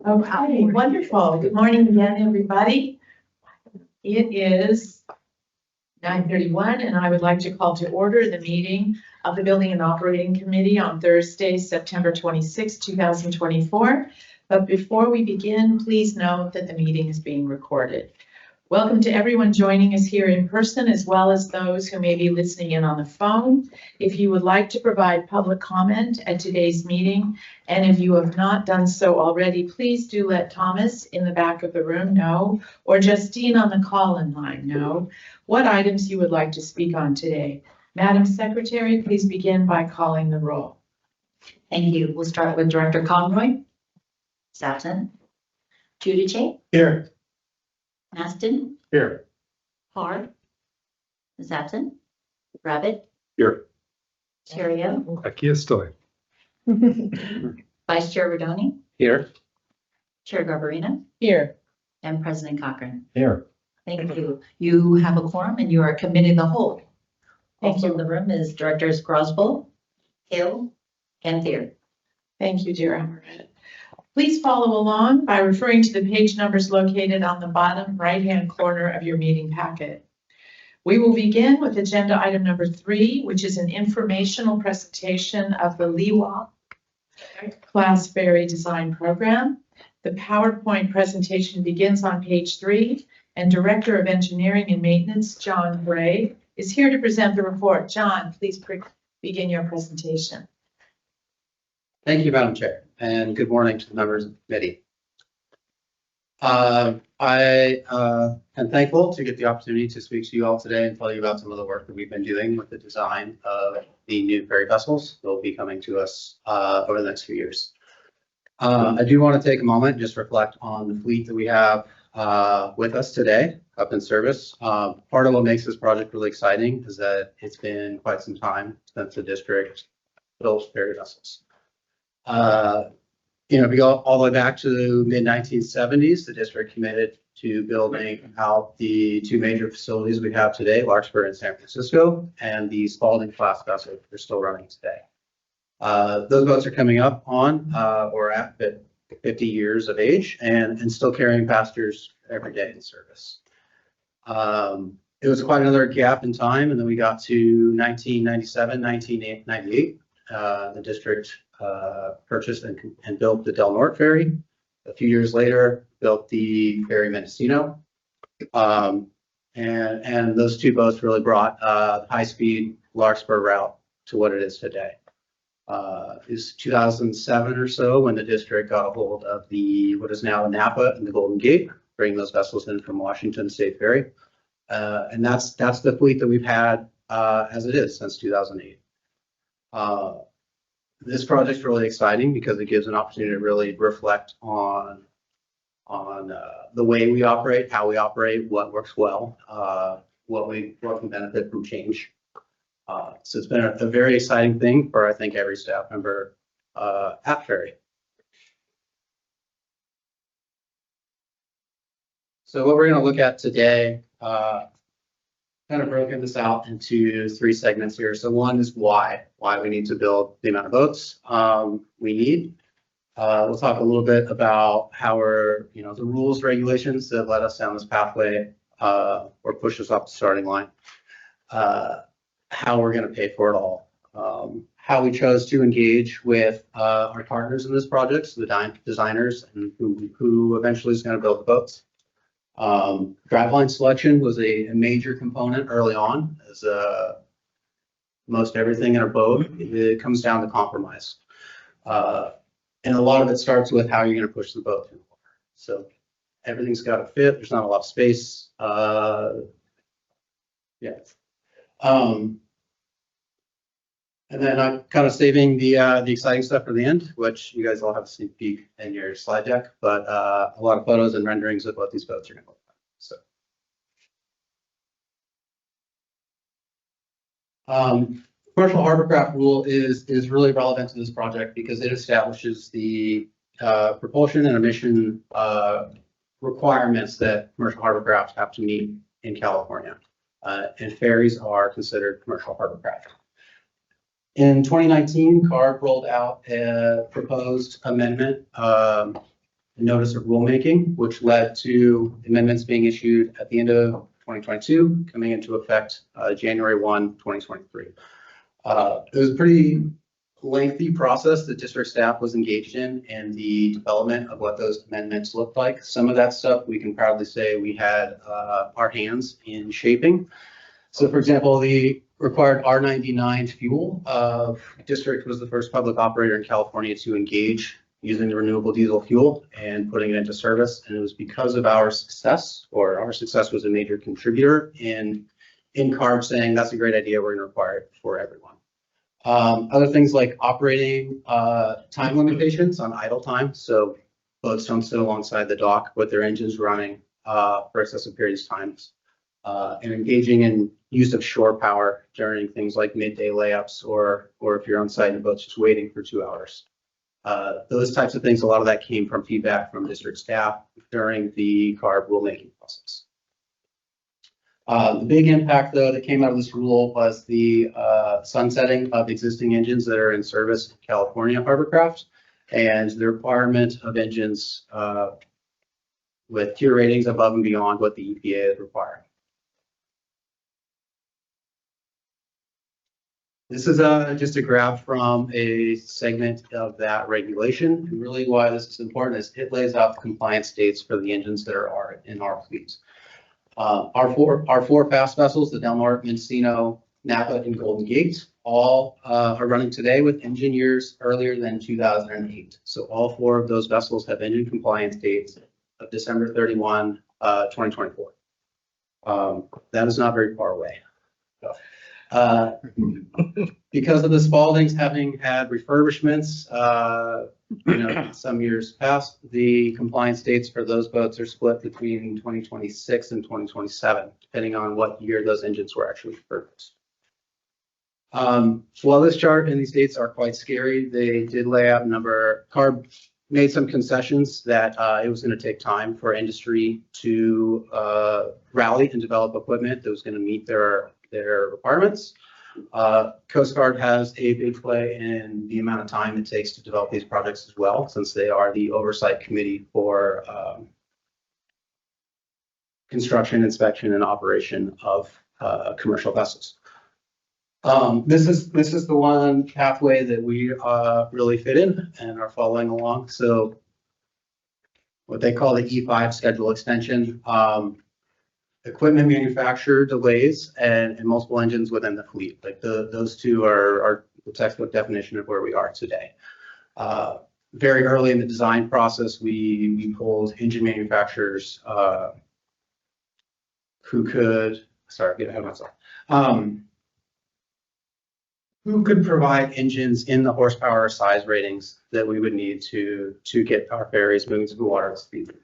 Okay, wonderful. Good morning again, everybody. It is 9:31, and I would like to call to order the meeting of the Building and Operating Committee on Thursday, September 26, 2024. But before we begin, please note that the meeting is being recorded. Welcome to everyone joining us here in person, as well as those who may be listening in on the phone. If you would like to provide public comment at today's meeting, and if you have not done so already, please do let Thomas in the back of the room know, or Justine on the call-in line know, what items you would like to speak on today. Madam Secretary, please begin by calling the roll. Thank you. We'll start with Director Conroy. Sampson. Giudice. Here. Maston. Here. Hard. Ms. Absent. Rabbit. Here. Terrio. Aquí estoy. Vice Chair Rodoni. Here. Chair Garbarino. Here. And President Cochran. Here. Thank you. You have a quorum and you are committed the whole. Thank Also you. in the room is Directors Grosbull, Hill, and Thier. Thank you, dear Amaret. Please follow along by referring to the page numbers located on the bottom right-hand corner of your meeting packet. We will begin with agenda item number 3, which is an informational presentation of the LEWA Class Ferry Design Program. The PowerPoint presentation begins on page 3, and Director of Engineering and Maintenance, John Gray, is here to present the report. John, please begin your presentation. Thank you, Madam Chair, and good morning to the members of the committee. I am thankful to get the opportunity to speak to you all today and tell you about some of the work that we've been doing with the design of the new ferry vessels that will be coming to us over the next few years. I do want to take a moment and just reflect on the fleet that we have with us today up in service. Part of what makes this project really exciting is that it's been quite some time since the district built ferry vessels. If we go all the way back to the mid-1970s, the district committed to building out the two major facilities we have today, Larkspur and San Francisco, and the Spalding class vessels are still running today. Those boats are coming up on or at 50 years of age and still carrying passengers every day in service. It was quite another gap in time, and then we got to 1997, 1998. The district purchased and built the Del Norte ferry. A few years later, built the ferry Mendocino. And those two boats really brought the high-speed Larkspur route to what it is today. It was 2007 or so when the district got a hold of what is now the Napa and the Golden Gate, bringing those vessels in from Washington State Ferry. And that's the fleet that we've had as it is since 2008. This project's really exciting because it gives an opportunity to really reflect on the way we operate, how we operate, what works well, what can benefit from change. So it's been a very exciting thing for, I think, every staff member at Ferry. So what we're going to look at today, kind of broken this out into 3 segments here. So one is why we need to build the amount of boats we need. We'll talk a little bit about how the rules, regulations that led us down this pathway or push us up the starting line. How we're going to pay for it all. How we chose to engage with our partners in this project, so the designers and who eventually is going to build the boats. Driveline selection was a major component early on, as most everything in a boat, it comes down to compromise. And a lot of it starts with how you're going to push the boat through the water. So everything's got to fit. There's not a lot of space. And then I'm kind of saving the exciting stuff for the end, which you guys all have a sneak peek in your slide deck, but a lot of photos and renderings of what these boats are going to look like. So, commercial hovercraft rule is really relevant to this project because it establishes the propulsion and emission requirements that commercial hovercraft have to meet in California, and ferries are considered commercial hovercraft. In 2019, CARB rolled out a proposed amendment notice of rulemaking, which led to amendments being issued at the end of 2022, coming into effect January 1, 2023. It was a pretty lengthy process that district staff was engaged in the development of what those amendments looked like. Some of that stuff we can proudly say we had our hands in shaping. So for example, the required R99 fuel, district was the first public operator in California to engage using the renewable diesel fuel and putting it into service. And it was because of our success, or our success was a major contributor in CARB saying that's a great idea, we're gonna require it for everyone. Other things like operating time limitations on idle time. So boats don't sit alongside the dock with their engines running for excessive periods of time. And engaging in use of shore power during things like midday layups, or if you're on site and the boat's just waiting for 2 hours. Those types of things, a lot of that came from feedback from district staff during the CARB rulemaking process. The big impact, though, that came out of this rule was the sunsetting of existing engines that are in service in California Harborcraft, and the requirement of engines with tier ratings above and beyond what the EPA is requiring. This is just a graph from a segment of that regulation. And really why this is important is it lays out the compliance dates for the engines that are in our fleet. Our four fast vessels, the Del Norte, Mendocino, Napa, and Golden Gate, all are running today with engine years earlier than 2008. So all 4 of those vessels have engine compliance dates of December 31, 2024. That is not very far away. Because of the Spaldings having had refurbishments, some years past, the compliance dates for those boats are split between 2026 and 2027, depending on what year those engines were actually refurbished. While this chart and these dates are quite scary, they did lay out a number. CARB made some concessions that it was going to take time for industry to rally and develop equipment that was going to meet their requirements. Coast Guard has a big play in the amount of time it takes to develop these projects as well, since they are the oversight committee for construction, inspection, and operation of commercial vessels. This is the one pathway that we really fit in and are following along. So what they call the E5 schedule extension. Equipment manufacturer delays and multiple engines within the fleet. Like those two are the textbook definition of where we are today. Very early in the design process, we pulled engine manufacturers who could, sorry, get ahead of myself, who could provide engines in the horsepower size ratings that we would need to get our ferries moving to the water at speed.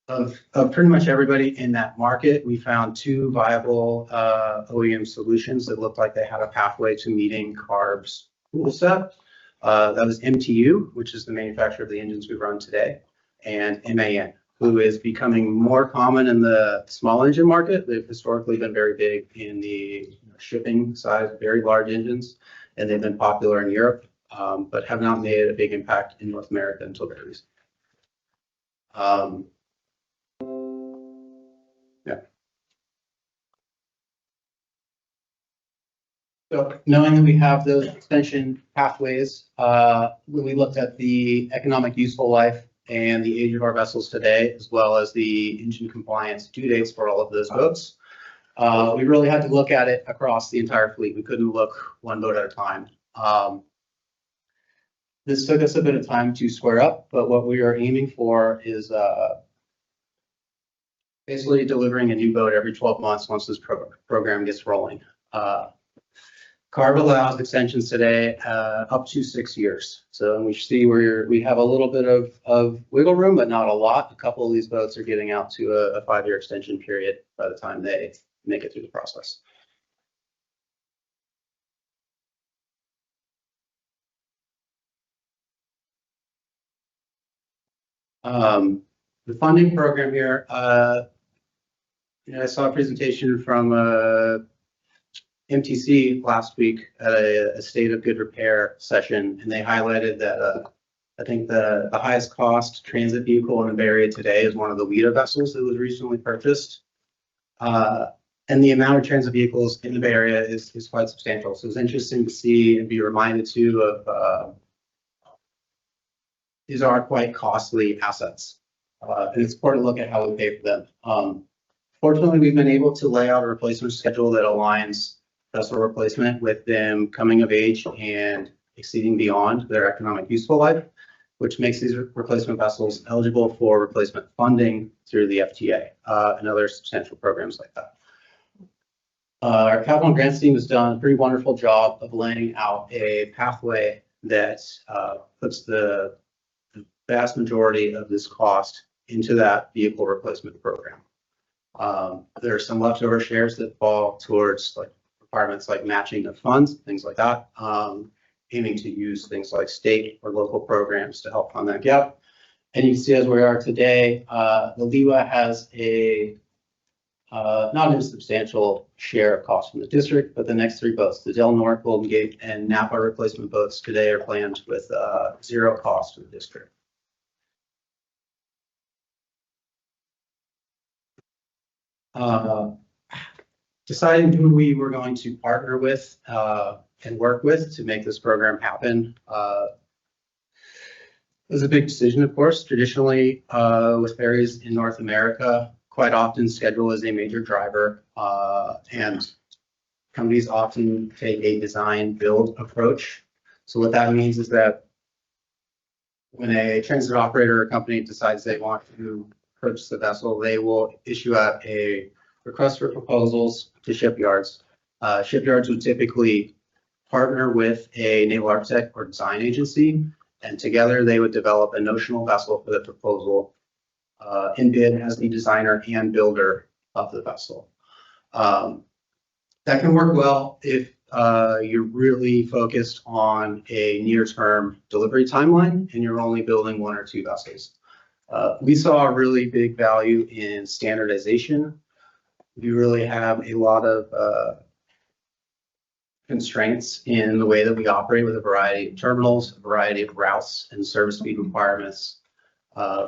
Of pretty much everybody in that market, we found 2 viable OEM solutions that looked like they had a pathway to meeting CARB's rule set. That was MTU, which is the manufacturer of the engines we run today, and MAN, who is becoming more common in the small engine market. They've historically been very big in the shipping size, very large engines, and they've been popular in Europe, but have not made a big impact in North America until very recently. So knowing that we have those extension pathways, when we looked at the economic useful life and the age of our vessels today, as well as the engine compliance due dates for all of those boats, we really had to look at it across the entire fleet. We couldn't look one boat at a time. This took us a bit of time to square up, but what we are aiming for is basically delivering a new boat every 12 months once this program gets rolling. CARB allows extensions today up to 6 years. So we see where we have a little bit of wiggle room, but not a lot. A couple of these boats are getting out to a 5-year extension period by the time they make it through the process. The funding program here, I saw a presentation from MTC last week at a state of good repair session, and they highlighted that I think the highest cost transit vehicle in the Bay Area today is one of the WIDA vessels that was recently purchased. And the amount of transit vehicles in the Bay Area is quite substantial. So it's interesting to see and be reminded too of these are quite costly assets. And it's important to look at how we pay for them. Fortunately, we've been able to lay out a replacement schedule that aligns vessel replacement with them coming of age and exceeding beyond their economic useful life, which makes these replacement vessels eligible for replacement funding through the FTA and other substantial programs like that. Our capital and grants team has done a pretty wonderful job of laying out a pathway that puts the vast majority of this cost into that vehicle replacement program. There are some leftover shares that fall towards like requirements like matching of funds, things like that, aiming to use things like state or local programs to help fund that gap. And you can see as we are today, the LEWA has a not insubstantial share of cost from the district, but the next three boats, the Del Norte, Golden Gate, and Napa replacement boats today are planned with zero cost to the district. Deciding who we were going to partner with and work with to make this program happen was a big decision, of course. Traditionally, with ferries in North America, quite often schedule is a major driver, and companies often take a design build approach. So what that means is that when a transit operator or company decides they want to purchase a vessel, they will issue out a request for proposals to shipyards. Shipyards would typically partner with a naval architect or design agency, and together they would develop a notional vessel for the proposal in bid as the designer and builder of the vessel. That can work well if you're really focused on a near-term delivery timeline and you're only building one or two vessels. We saw a really big value in standardization. We really have a lot of constraints in the way that we operate with a variety of terminals, a variety of routes and service speed requirements.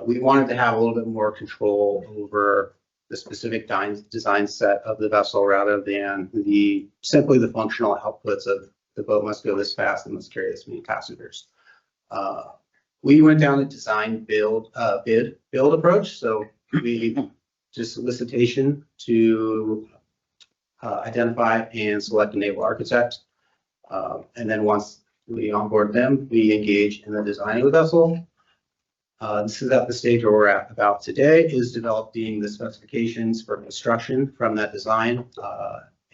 We wanted to have a little bit more control over the specific design set of the vessel rather than simply the functional outputs of the boat must go this fast and must carry this many passengers. We went down the design build approach. So we just solicitation to identify and select a naval architect. And then once we onboard them, we engage in the design of the vessel. This is at the stage where we're at about today, is developing the specifications for construction from that design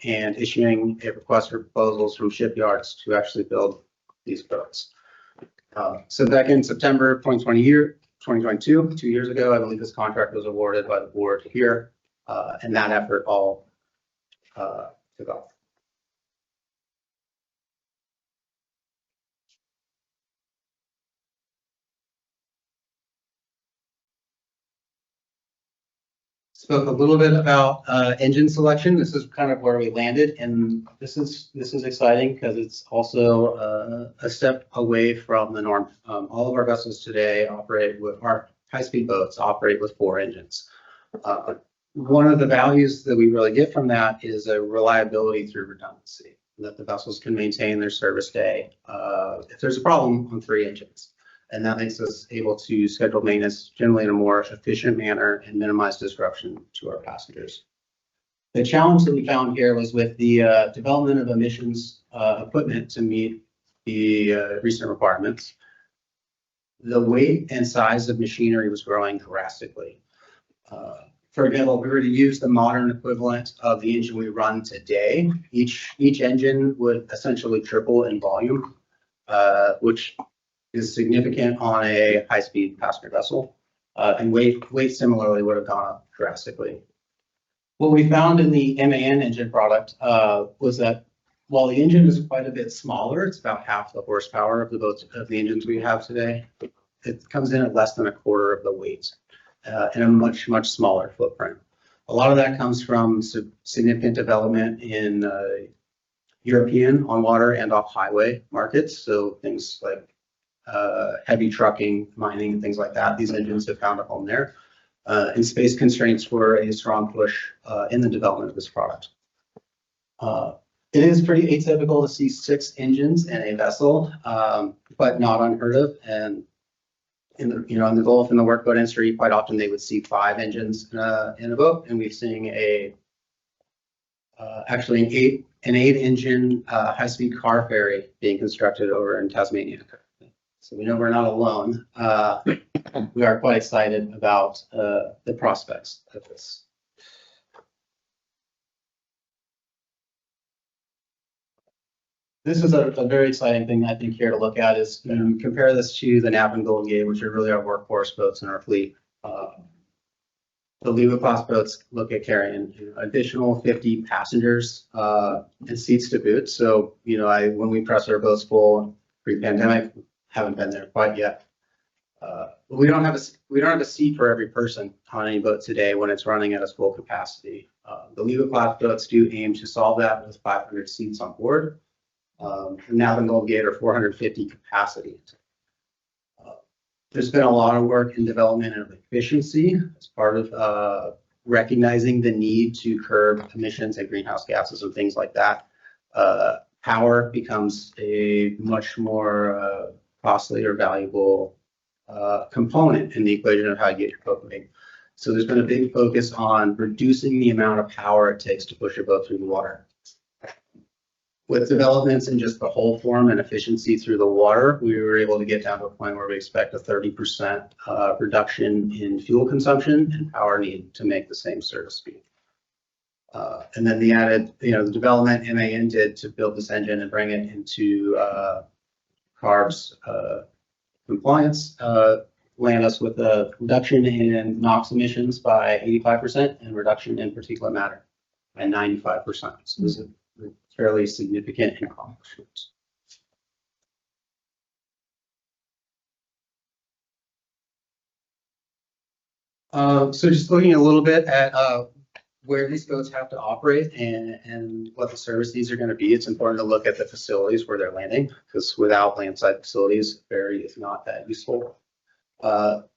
and issuing a request for proposals from shipyards to actually build these boats. So back in September 2022, 2 years ago, I believe this contract was awarded by the board here, and that effort all took off. Spoke a little bit about engine selection. This is kind of where we landed, and this is exciting because it's also a step away from the norm. All of our vessels today operate with our high-speed boats operate with 4 engines. One of the values that we really get from that is a reliability through redundancy, that the vessels can maintain their service day if there's a problem on 3 engines. And that makes us able to schedule maintenance generally in a more efficient manner and minimize disruption to our passengers. The challenge that we found here was with the development of emissions equipment to meet the recent requirements. The weight and size of machinery was growing drastically. For example, if we were to use the modern equivalent of the engine we run today, each engine would essentially triple in volume, which is significant on a high-speed passenger vessel, and weight similarly would have gone up drastically. What we found in the MAN engine product was that while the engine is quite a bit smaller, it's about half the horsepower of the engines we have today. It comes in at less than a quarter of the weight and a much smaller footprint. A lot of that comes from significant development in European on-water and off-highway markets. So things like heavy trucking, mining, things like that. These engines have found a home there. And space constraints were a strong push in the development of this product. It is pretty atypical to see 6 engines in a vessel, but not unheard of. And in the Gulf, in the workboat industry, quite often they would see 5 engines in a boat, and we've seen actually an 8 engine high-speed car ferry being constructed over in Tasmania. So we know we're not alone. We are quite excited about the prospects of this. This is a very exciting thing I think here to look at is compare this to the Nap and Golden Gate, which are really our workhorse boats in our fleet. The Leeward class boats look at carrying additional 50 passengers and seats to boot. So, when we press our boats full pre-pandemic, haven't been there quite yet. We don't have a seat for every person on any boat today when it's running at its full capacity. The Leeward class boats do aim to solve that with 500 seats on board. Nap and Golden Gate are 450 capacity. There's been a lot of work in development of efficiency as part of recognizing the need to curb emissions and greenhouse gases and things like that. Power becomes a much more costly or valuable component in the equation of how you get your boat moving. So there's been a big focus on reducing the amount of power it takes to push your boat through the water. With developments in just the hull form and efficiency through the water, we were able to get down to a point where we expect a 30% reduction in fuel consumption and power need to make the same service speed. And then the added, the development MAN did to build this engine and bring it into CARB's compliance, land us with a reduction in NOx emissions by 85% and reduction in particulate matter by 95%. So this is a fairly significant accomplishment. So just looking a little bit at where these boats have to operate and what the service needs are going to be, it's important to look at the facilities where they're landing, because without landside facilities, ferry is not that useful.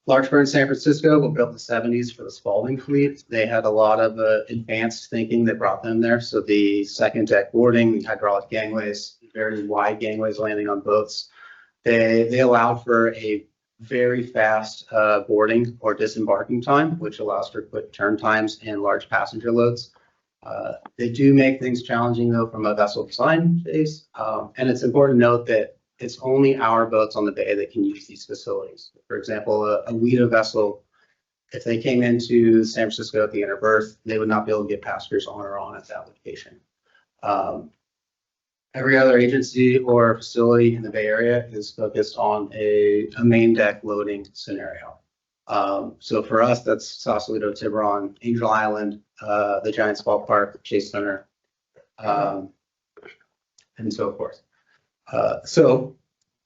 Larkspur in San Francisco were built in the 70s for the Spalding fleet. They had a lot of advanced thinking that brought them there. So the second deck boarding, hydraulic gangways, very wide gangways landing on boats. They allowed for a very fast boarding or disembarking time, which allows for quick turn times and large passenger loads. They do make things challenging though from a vessel design phase. And it's important to note that it's only our boats on the bay that can use these facilities. For example, a WITA vessel, if they came into San Francisco at the inner berth, they would not be able to get passengers on or on at that location. Every other agency or facility in the Bay Area is focused on a main deck loading scenario. So for us, that's Sausalito, Tiburon, Angel Island, the Giants Ballpark, Chase Center, and so forth. So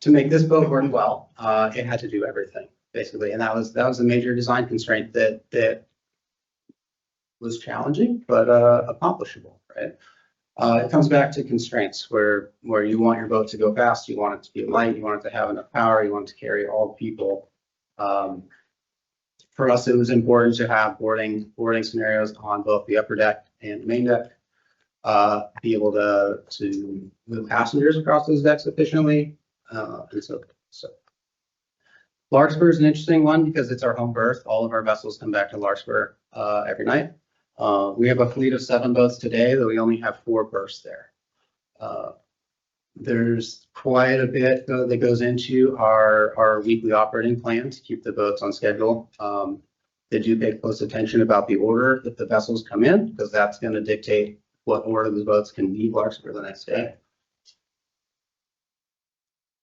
to make this boat work well, it had to do everything basically, and that was a major design constraint that was challenging but accomplishable, right? It comes back to constraints where you want your boat to go fast, you want it to be light, you want it to have enough power, you want it to carry all the people. For us, it was important to have boarding scenarios on both the upper deck and the main deck. Be able to move passengers across those decks efficiently. And so Larkspur is an interesting one because it's our home berth. All of our vessels come back to Larkspur every night. We have a fleet of 7 boats today, though we only have 4 berths there. There's quite a bit that goes into our weekly operating plan to keep the boats on schedule. They do pay close attention about the order that the vessels come in, because that's going to dictate what order the boats can leave Larkspur the next day.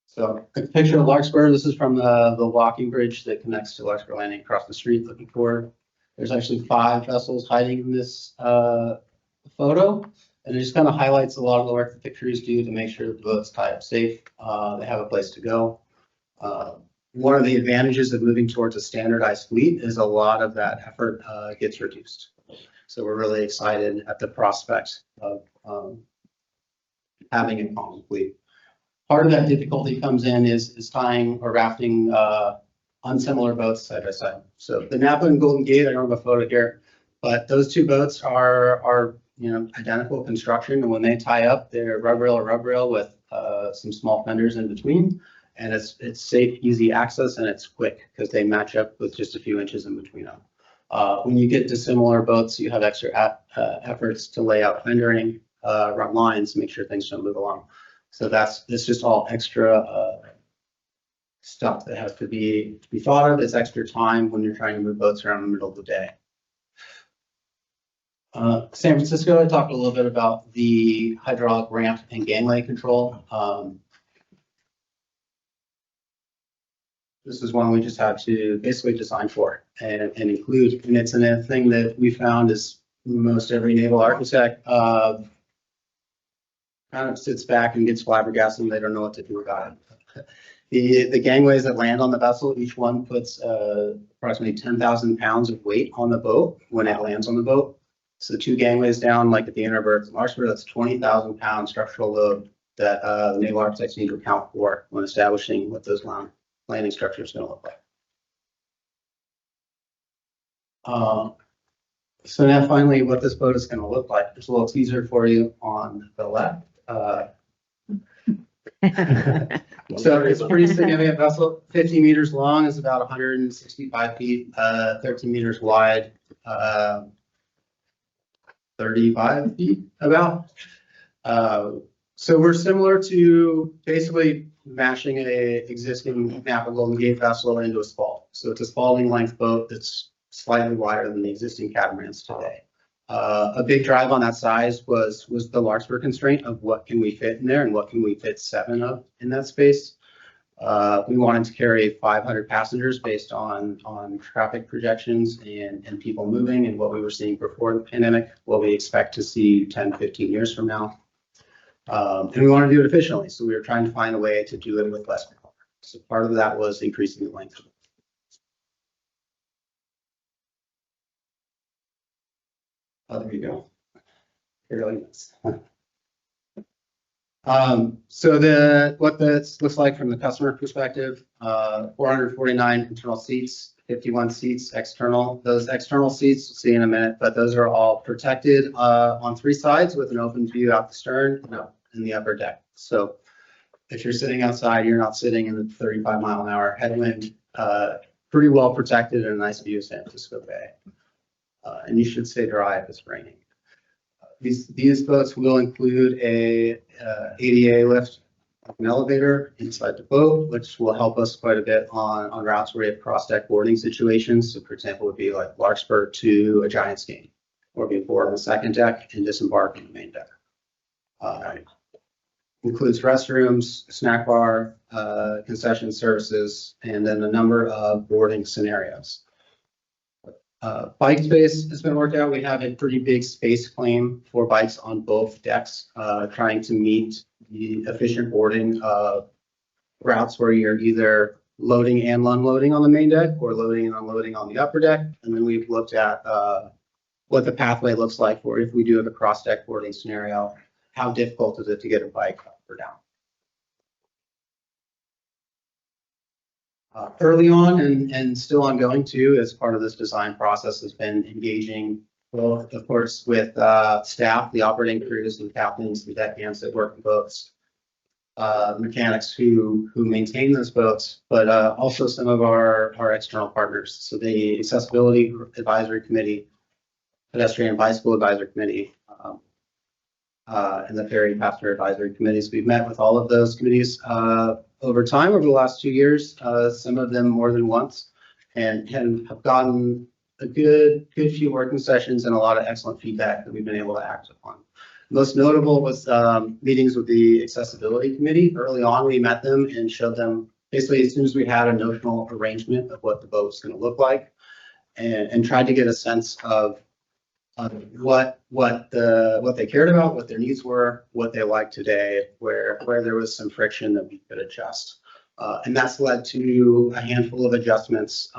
So a picture of Larkspur. This is from the walking bridge that connects to Larkspur Landing across the street looking forward. There's actually 5 vessels hiding in this photo, and it just kind of highlights a lot of the work the crews do to make sure the boats tie up safe. They have a place to go. One of the advantages of moving towards a standardized fleet is a lot of that effort gets reduced. So we're really excited at the prospect of having a common fleet. Part of that difficulty comes in is tying or rafting unsimilar boats side by side. So the Napa and Golden Gate, I don't have a photo here, but those two boats are identical construction, and when they tie up, they're rub rail with some small fenders in between, and it's safe, easy access, and it's quick because they match up with just a few inches in between them. When you get to similar boats, you have extra efforts to lay out fendering, run lines, make sure things don't move along. So it's just all extra stuff that has to be thought of. It's extra time when you're trying to move boats around in the middle of the day. San Francisco, I talked a little bit about the hydraulic ramp and gangway control. This is one we just had to basically design for and include. And it's a thing that we found is most every naval architect kind of sits back and gets flabbergasted and they don't know what to do about it. The gangways that land on the vessel, each one puts approximately 10,000 pounds of weight on the boat when it lands on the boat. So 2 gangways down, like at the Innerberg, Larkspur, that's 20,000 pound structural load that the naval architects need to account for when establishing what those landing structure is going to look like. So now finally, what this boat is going to look like. There's a little teaser for you on the left. So it's a pretty significant vessel. 50 meters long, is about 165 feet, 13 meters wide, 35 feet about. So we're similar to basically mashing a existing Napa Golden Gate vessel into a Spalding. So it's a Spalding length boat that's slightly wider than the existing catamarans today. A big drive on that size was the Larkspur constraint of what can we fit in there and what can we fit 7 of in that space. We wanted to carry 500 passengers based on traffic projections and people moving and what we were seeing before the pandemic, what we expect to see 10, 15 years from now. And we want to do it efficiently. So we were trying to find a way to do it with less power. So part of that was increasing the length of it. Oh, there you go. Fairly nice. So what this looks like from the customer perspective, 449 internal seats, 51 seats external. Those external seats, we'll see in a minute, but those are all protected on 3 sides with an open view out the stern and up in the upper deck. So if you're sitting outside, you're not sitting in the 35-mile-an-hour headwind, pretty well protected and a nice view of San Francisco Bay. And you should stay dry if it's raining. These boats will include a ADA lift, an elevator inside the boat, which will help us quite a bit on routes where we have cross-deck boarding situations. So for example, would be like Larkspur to a Giants game, or be board on the second deck and disembark on the main deck. Includes restrooms, snack bar, concession services, and then a number of boarding scenarios. Bike space has been worked out. We have a pretty big space claim for bikes on both decks, trying to meet the efficient boarding routes where you're either loading and unloading on the main deck or loading and unloading on the upper deck. And then we've looked at what the pathway looks like for if we do have a cross deck boarding scenario, how difficult is it to get a bike up or down. Early on and still ongoing too, as part of this design process, has been engaging both, of course, with staff, the operating crews, and captains, the deckhands that work in boats, mechanics who maintain those boats, but also some of our external partners. So the Accessibility Advisory Committee, Pedestrian and Bicycle Advisory Committee, and the Ferry Passenger Advisory Committees. We've met with all of those committees over time, over the last 2 years, some of them more than once, and have gotten a good few working sessions and a lot of excellent feedback that we've been able to act upon. Most notable was meetings with the Accessibility Committee. Early on, we met them and showed them basically as soon as we had a notional arrangement of what the boat was going to look like, and tried to get a sense of what they cared about, what their needs were, what they like today, where there was some friction that we could adjust. And that's led to a handful of adjustments,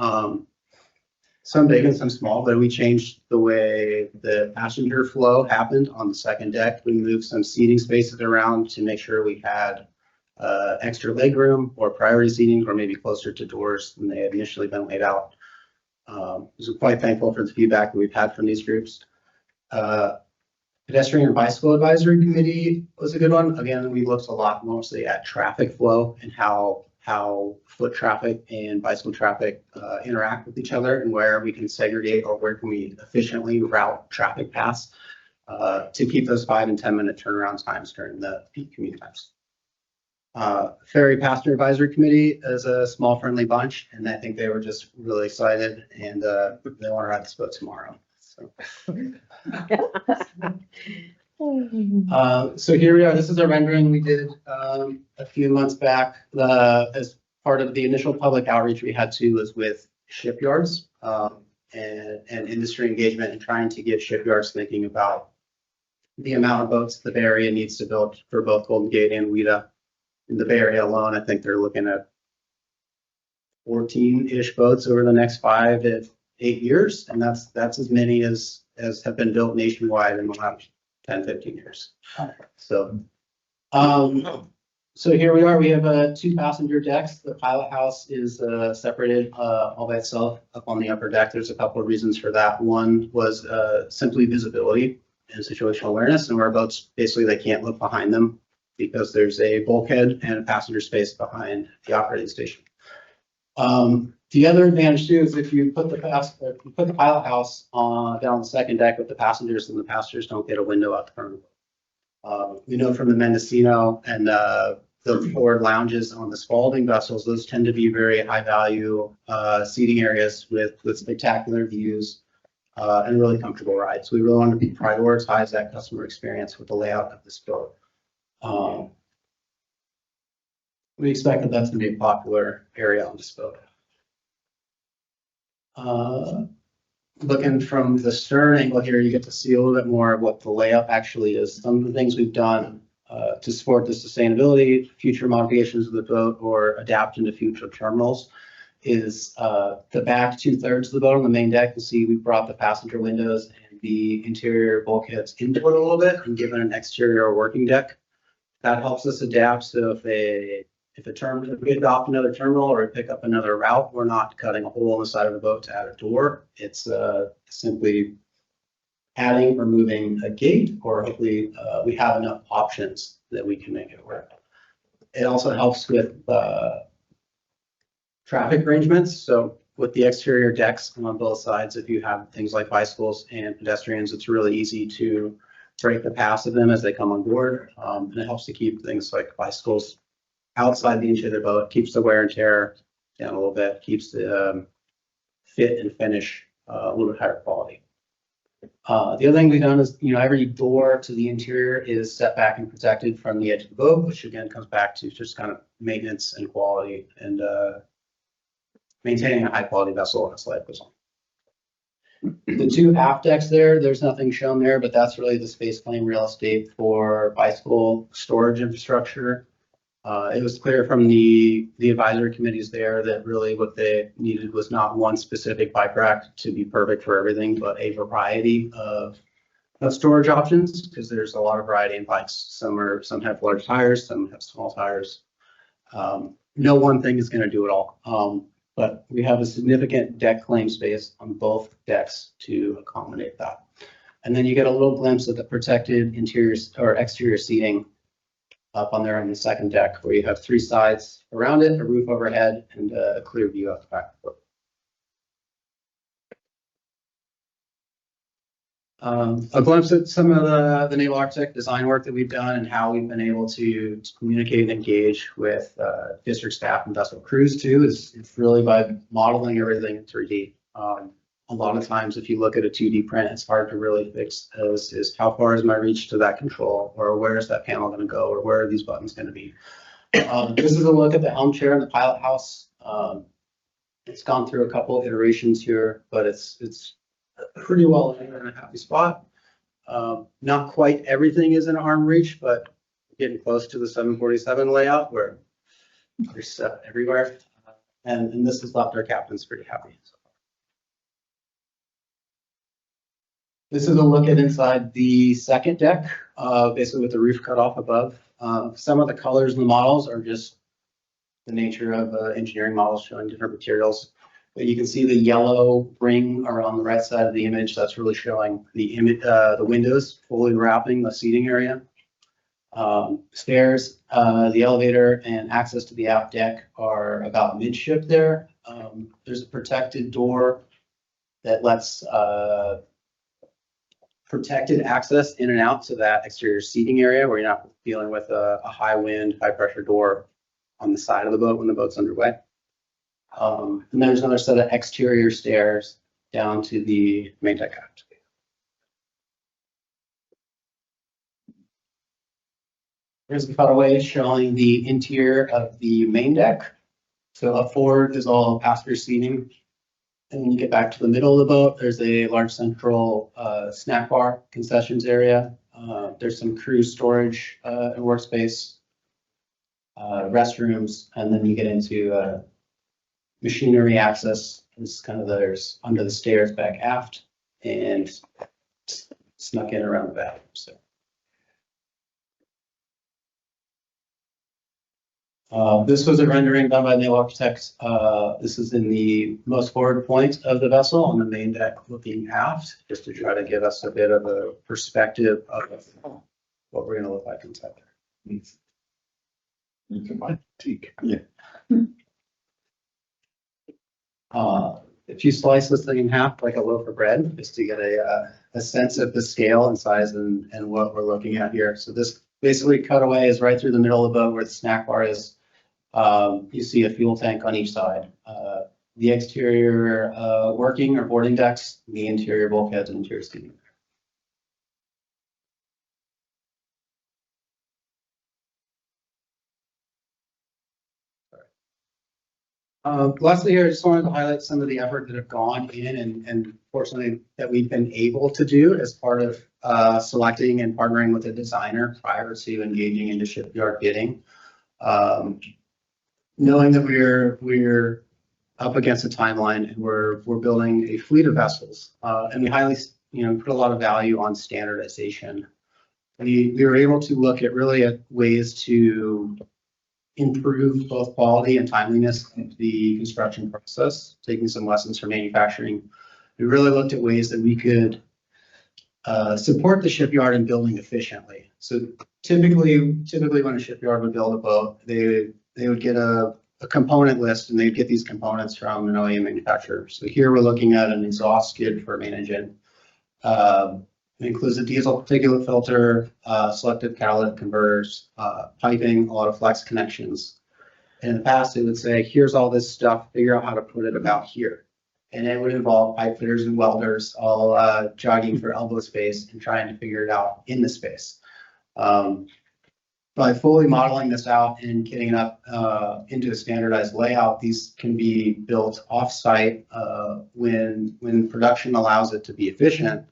some big and some small, but we changed the way the passenger flow happened on the second deck. We moved some seating spaces around to make sure we had extra legroom or priority seating, or maybe closer to doors than they had initially been laid out. So quite thankful for the feedback that we've had from these groups. Pedestrian and Bicycle Advisory Committee was a good one. Again, we looked a lot mostly at traffic flow and how foot traffic and bicycle traffic interact with each other, and where we can segregate or where can we efficiently route traffic paths to keep those 5 and 10 minute turnaround times during the peak commute times. Ferry Passenger Advisory Committee is a small friendly bunch, and I think they were just really excited, and they want to ride this boat tomorrow. So. So here we are. This is our rendering we did a few months back. As part of the initial public outreach we had to was with shipyards and industry engagement, and trying to get shipyards thinking about the amount of boats the Bay Area needs to build for both Golden Gate and WIDA. In the Bay Area alone, I think they're looking at 14-ish boats over the next 5 to 8 years, and that's as many as have been built nationwide in the last 10, 15 years. So, so here we are. We have 2 passenger decks. The pilot house is separated all by itself up on the upper deck. There's a couple of reasons for that. One was simply visibility and situational awareness, and where boats basically they can't look behind them because there's a bulkhead and a passenger space behind the operating station. The other advantage too is if you put the pilot house down the second deck with the passengers, then the passengers don't get a window out the front. We know from the Mendocino and the forward lounges on the Spalding vessels, those tend to be very high value seating areas with spectacular views and really comfortable rides. So we really want to prioritize that customer experience with the layout of this boat. We expect that that's going to be a popular area on this boat. Looking from the stern angle here, you get to see a little bit more of what the layout actually is. Some of the things we've done to support the sustainability, future modifications of the boat, or adapt into future terminals is the back 2/3 of the boat on the main deck. You see we brought the passenger windows and the interior bulkheads into it a little bit and given an exterior working deck. That helps us adapt. So if we adopt another terminal or we pick up another route, we're not cutting a hole in the side of the boat to add a door. It's simply adding or moving a gate, or hopefully we have enough options that we can make it work. It also helps with traffic arrangements. So with the exterior decks on both sides, if you have things like bicycles and pedestrians, it's really easy to break the paths of them as they come on board. And it helps to keep things like bicycles outside the inch of the boat, keeps the wear and tear down a little bit, keeps the fit and finish a little bit higher quality. The other thing we've done is, every door to the interior is set back and protected from the edge of the boat, which again comes back to just kind of maintenance and quality and maintaining a high quality vessel as life goes on. The 2 aft decks there's nothing shown there, but that's really the space claim real estate for bicycle storage infrastructure. It was clear from the advisory committees there that really what they needed was not one specific bike rack to be perfect for everything, but a variety of storage options, because there's a lot of variety in bikes. Some have large tires, some have small tires. No one thing is going to do it all. But we have a significant deck claim space on both decks to accommodate that. And then you get a little glimpse of the protected interior or exterior seating up on there on the second deck, where you have 3 sides around it, a roof overhead, and a clear view out the back of the boat. A glimpse at some of the naval architect design work that we've done and how we've been able to communicate and engage with district staff and vessel crews too. It's really by modeling everything in 3D. A lot of times, if you look at a 2D print, it's hard to really fix is how far is my reach to that control, or where is that panel going to go, or where are these buttons going to be. This is a look at the helm chair in the pilot house. It's gone through a couple iterations here, but it's pretty well in a happy spot. Not quite everything is in arm reach, but getting close to the 747 layout where there's stuff everywhere. And this has left our captains pretty happy. So. This is a look at inside the second deck, basically with the roof cut off above. Some of the colors in the models are just the nature of engineering models showing different materials. But you can see the yellow ring around the right side of the image. That's really showing the image, the windows fully wrapping the seating area. Stairs, the elevator and access to the aft deck are about midship there. There's a protected door that lets protected access in and out to that exterior seating area where you're not dealing with a high wind, high pressure door on the side of the boat when the boat's underway. And there's another set of exterior stairs down to the main deck aft. Here's a cutaway showing the interior of the main deck. So up forward is all passenger seating. And when you get back to the middle of the boat, there's a large central snack bar concessions area. There's some crew storage and workspace, restrooms, and then you get into machinery access. It's kind of there's under the stairs back aft and snuck in around the bathroom. So. This was a rendering done by Naval Architects. This is in the most forward point of the vessel on the main deck looking aft, just to try to give us a bit of a perspective of what we're going to look like inside there. It's a boutique. Yeah. If you slice this thing in half like a loaf of bread, just to get a sense of the scale and size and what we're looking at here. So this basically cutaway is right through the middle of the boat where the snack bar is. You see a fuel tank on each side. The exterior working or boarding decks, the interior bulkheads and interior seating. Lastly here, I just wanted to highlight some of the effort that have gone in and fortunately that we've been able to do as part of selecting and partnering with a designer prior to engaging into shipyard bidding. Knowing that we're up against a timeline and we're building a fleet of vessels, and we highly, put a lot of value on standardization. We were able to look at ways to improve both quality and timeliness of the construction process, taking some lessons from manufacturing. We really looked at ways that we could support the shipyard in building efficiently. So typically when a shipyard would build a boat, they would get a component list and they'd get these components from an OEM manufacturer. So here we're looking at an exhaust skid for a main engine. It includes a diesel particulate filter, selective catalytic converters, piping, a lot of flex connections. And in the past, it would say, here's all this stuff, figure out how to put it about here. And it would involve pipe fitters and welders all jogging for elbow space and trying to figure it out in the space. By fully modeling this out and getting it up into a standardized layout, these can be built off-site when production allows it to be efficient.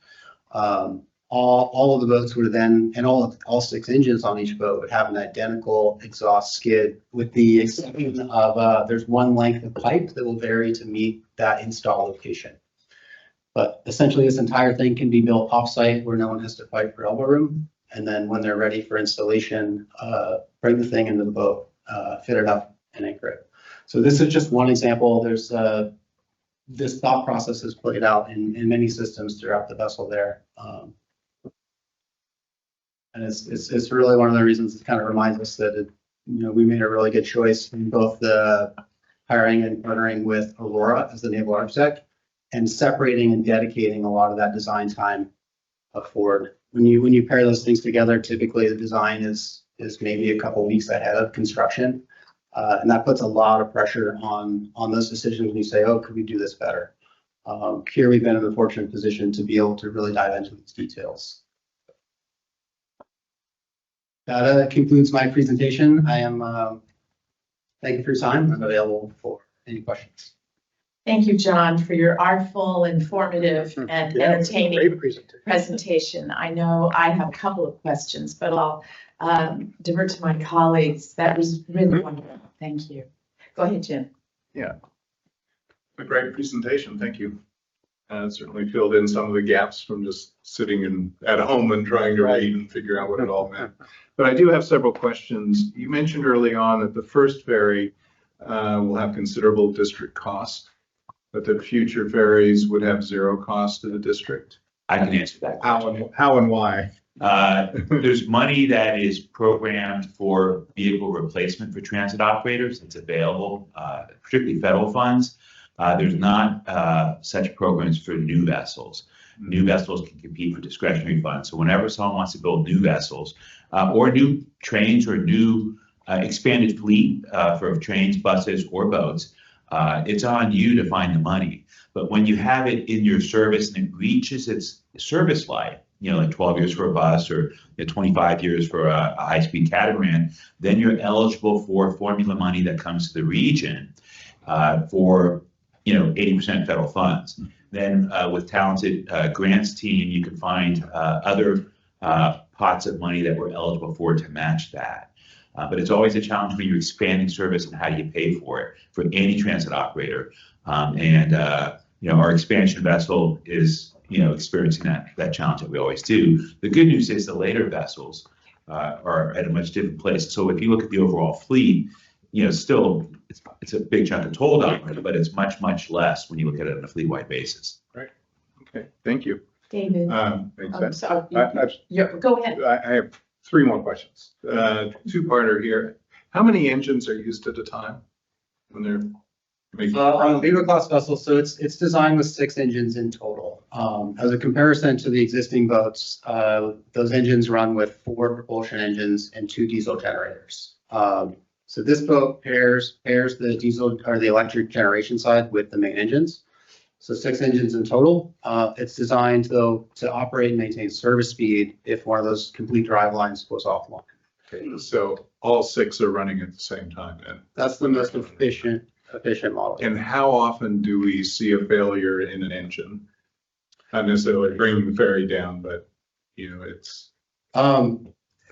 All of the boats would then, and all 6 engines on each boat would have an identical exhaust skid, with the exception of there's one length of pipe that will vary to meet that install location. But essentially, this entire thing can be built off-site where no one has to fight for elbow room. And then when they're ready for installation, bring the thing into the boat, fit it up and anchor it. So this is just one example. There's this thought process is played out in many systems throughout the vessel there. And it's really one of the reasons it kind of reminds us that we made a really good choice in both the hiring and partnering with Aurora as the naval architect and separating and dedicating a lot of that design time forward. When you pair those things together, typically the design is maybe a couple weeks ahead of construction. And that puts a lot of pressure on those decisions when you say, oh, could we do this better? Here we've been in the fortunate position to be able to really dive into these details. That concludes my presentation. I am, thank you for your time. I'm available for any questions. Thank you, John, for your artful, informative, and entertaining Great presentation. presentation. I know I have a couple of questions, but I'll divert to my colleagues. That was really wonderful. Thank you. Go ahead, Jim. A great presentation. Thank you. Certainly filled in some of the gaps from just sitting at home and trying to read and figure out what it all meant. But I do have several questions. You mentioned early on that the first ferry will have considerable district cost, but that future ferries would have zero cost to the district. I can answer that. How and why? There's money that is programmed for vehicle replacement for transit operators. It's available, particularly federal funds. There's not such programs for new vessels. New vessels can compete for discretionary funds. So whenever someone wants to build new vessels or new trains or new expanded fleet for trains, buses, or boats, it's on you to find the money. But when you have it in your service and it reaches its service life, like 12 years for a bus or 25 years for a high-speed catamaran, then you're eligible for formula money that comes to the region for 80% federal funds. Then with talented grants team, you can find other pots of money that we're eligible for to match that. But it's always a challenge when you're expanding service and how do you pay for it for any transit operator. Our expansion vessel is experiencing that challenge that we always do. The good news is the later vessels are at a much different place. So if you look at the overall fleet, still it's a big chunk of toll dollars, but it's much, much less when you look at it on a fleet-wide basis. Right. Okay. Thank you. David, Thanks, I'm sorry. I Go ahead. have three more questions. Two-parter here. How many engines are used at a time when they're making? On a Libra class vessel, so it's designed with 6 engines in total. As a comparison to the existing boats, those engines run with 4 propulsion engines and 2 diesel generators. So this boat pairs the diesel or the electric generation side with the main engines. So 6 engines in total. It's designed though to operate and maintain service speed if one of those complete drive lines goes offline. Okay, so all 6 are running at the same time then? That's the most efficient model. And how often do we see a failure in an engine? Not necessarily bringing the ferry down, but it's.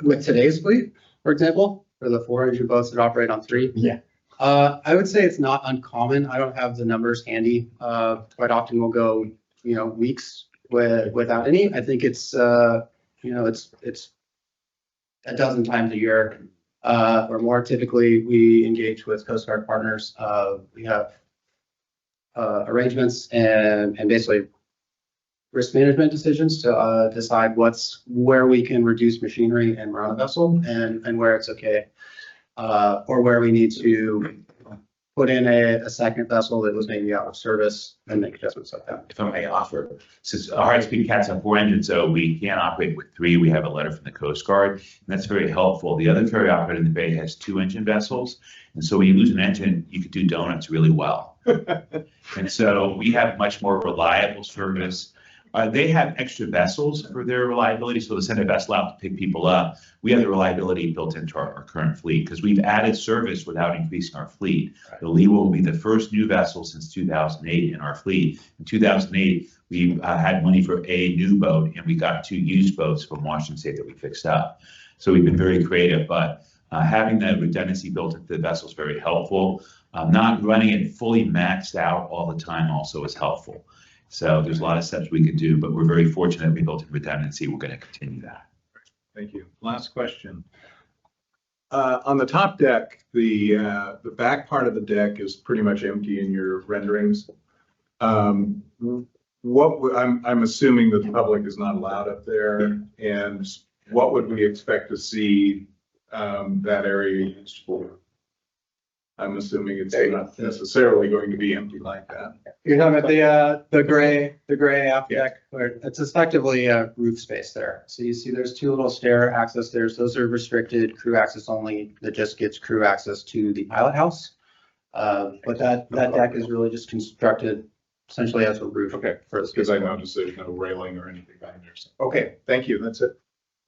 With today's fleet, for example, for the 400 boats that operate on 3. Yeah. I would say it's not uncommon. I don't have the numbers handy. Quite often we'll go, weeks without any. I think it's it's a dozen times a year or more. Typically, we engage with Coast Guard partners. We have arrangements and basically risk management decisions to decide where we can reduce machinery and run a vessel and where it's okay. Or where we need to put in a second vessel that was maybe out of service and make adjustments like that. If I may offer, since our high-speed cats have 4 engines, so we can't operate with 3. We have a letter from the Coast Guard, and that's very helpful. The other ferry operator in the bay has 2 engine vessels, and so when you lose an engine, you could do donuts really well. And so we have much more reliable service. They have extra vessels for their reliability, so they'll send a vessel out to pick people up. We have the reliability built into our current fleet because we've added service without increasing our fleet. The Leeward will be the first new vessel since 2008 in our fleet. In 2008, we had money for a new boat, and we got 2 used boats from Washington State that we fixed up. So we've been very creative, but having that redundancy built into the vessel is very helpful. Not running it fully maxed out all the time also is helpful. So there's a lot of steps we could do, but we're very fortunate we built in redundancy. We're going to continue that. Thank you. Last question. On the top deck, the back part of the deck is pretty much empty in your renderings. I'm assuming that the public is not allowed up there, and what would we expect to see that area used for? I'm assuming it's not necessarily going to be empty like that. You're talking about the gray aft deck, where it's effectively a roof space there. So you see there's 2 little stair access stairs. Those are restricted crew access only. That just gets crew access to the pilot house. But that deck is really just constructed essentially as a roof. Okay, for the because I noticed there's no railing or anything on there. So. Okay, thank you. That's it.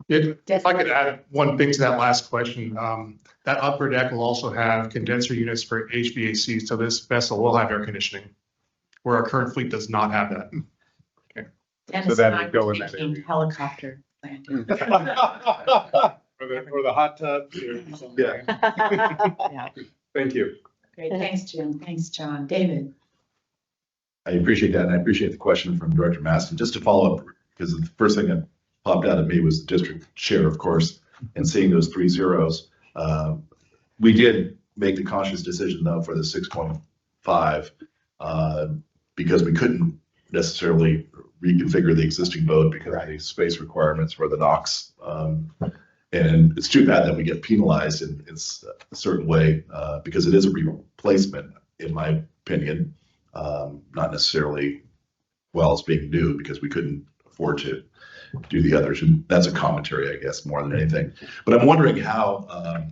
If I could add one thing to that last question, that upper deck will also have condenser units for HVAC, so this vessel will have air conditioning, where our current fleet does not have that. Okay. Dennis So that and I would go were in that thinking area. helicopter landing. Or the hot tubs or something. Yeah. Thank you. Great, thanks, Jim. Thanks, John. David? I appreciate that, and I appreciate the question from Director Maston. Just to follow up, because the first thing that popped out at me was the district share, of course, and seeing those 3 zeros. We did make the conscious decision, though, for the 6.5, because we couldn't necessarily reconfigure the existing boat because of the space requirements for the NOx. And it's too bad that we get penalized in a certain way, because it is a replacement, in my opinion. Not necessarily, well, as being new, because we couldn't afford to do the others. And that's a commentary, I guess, more than anything. But I'm wondering how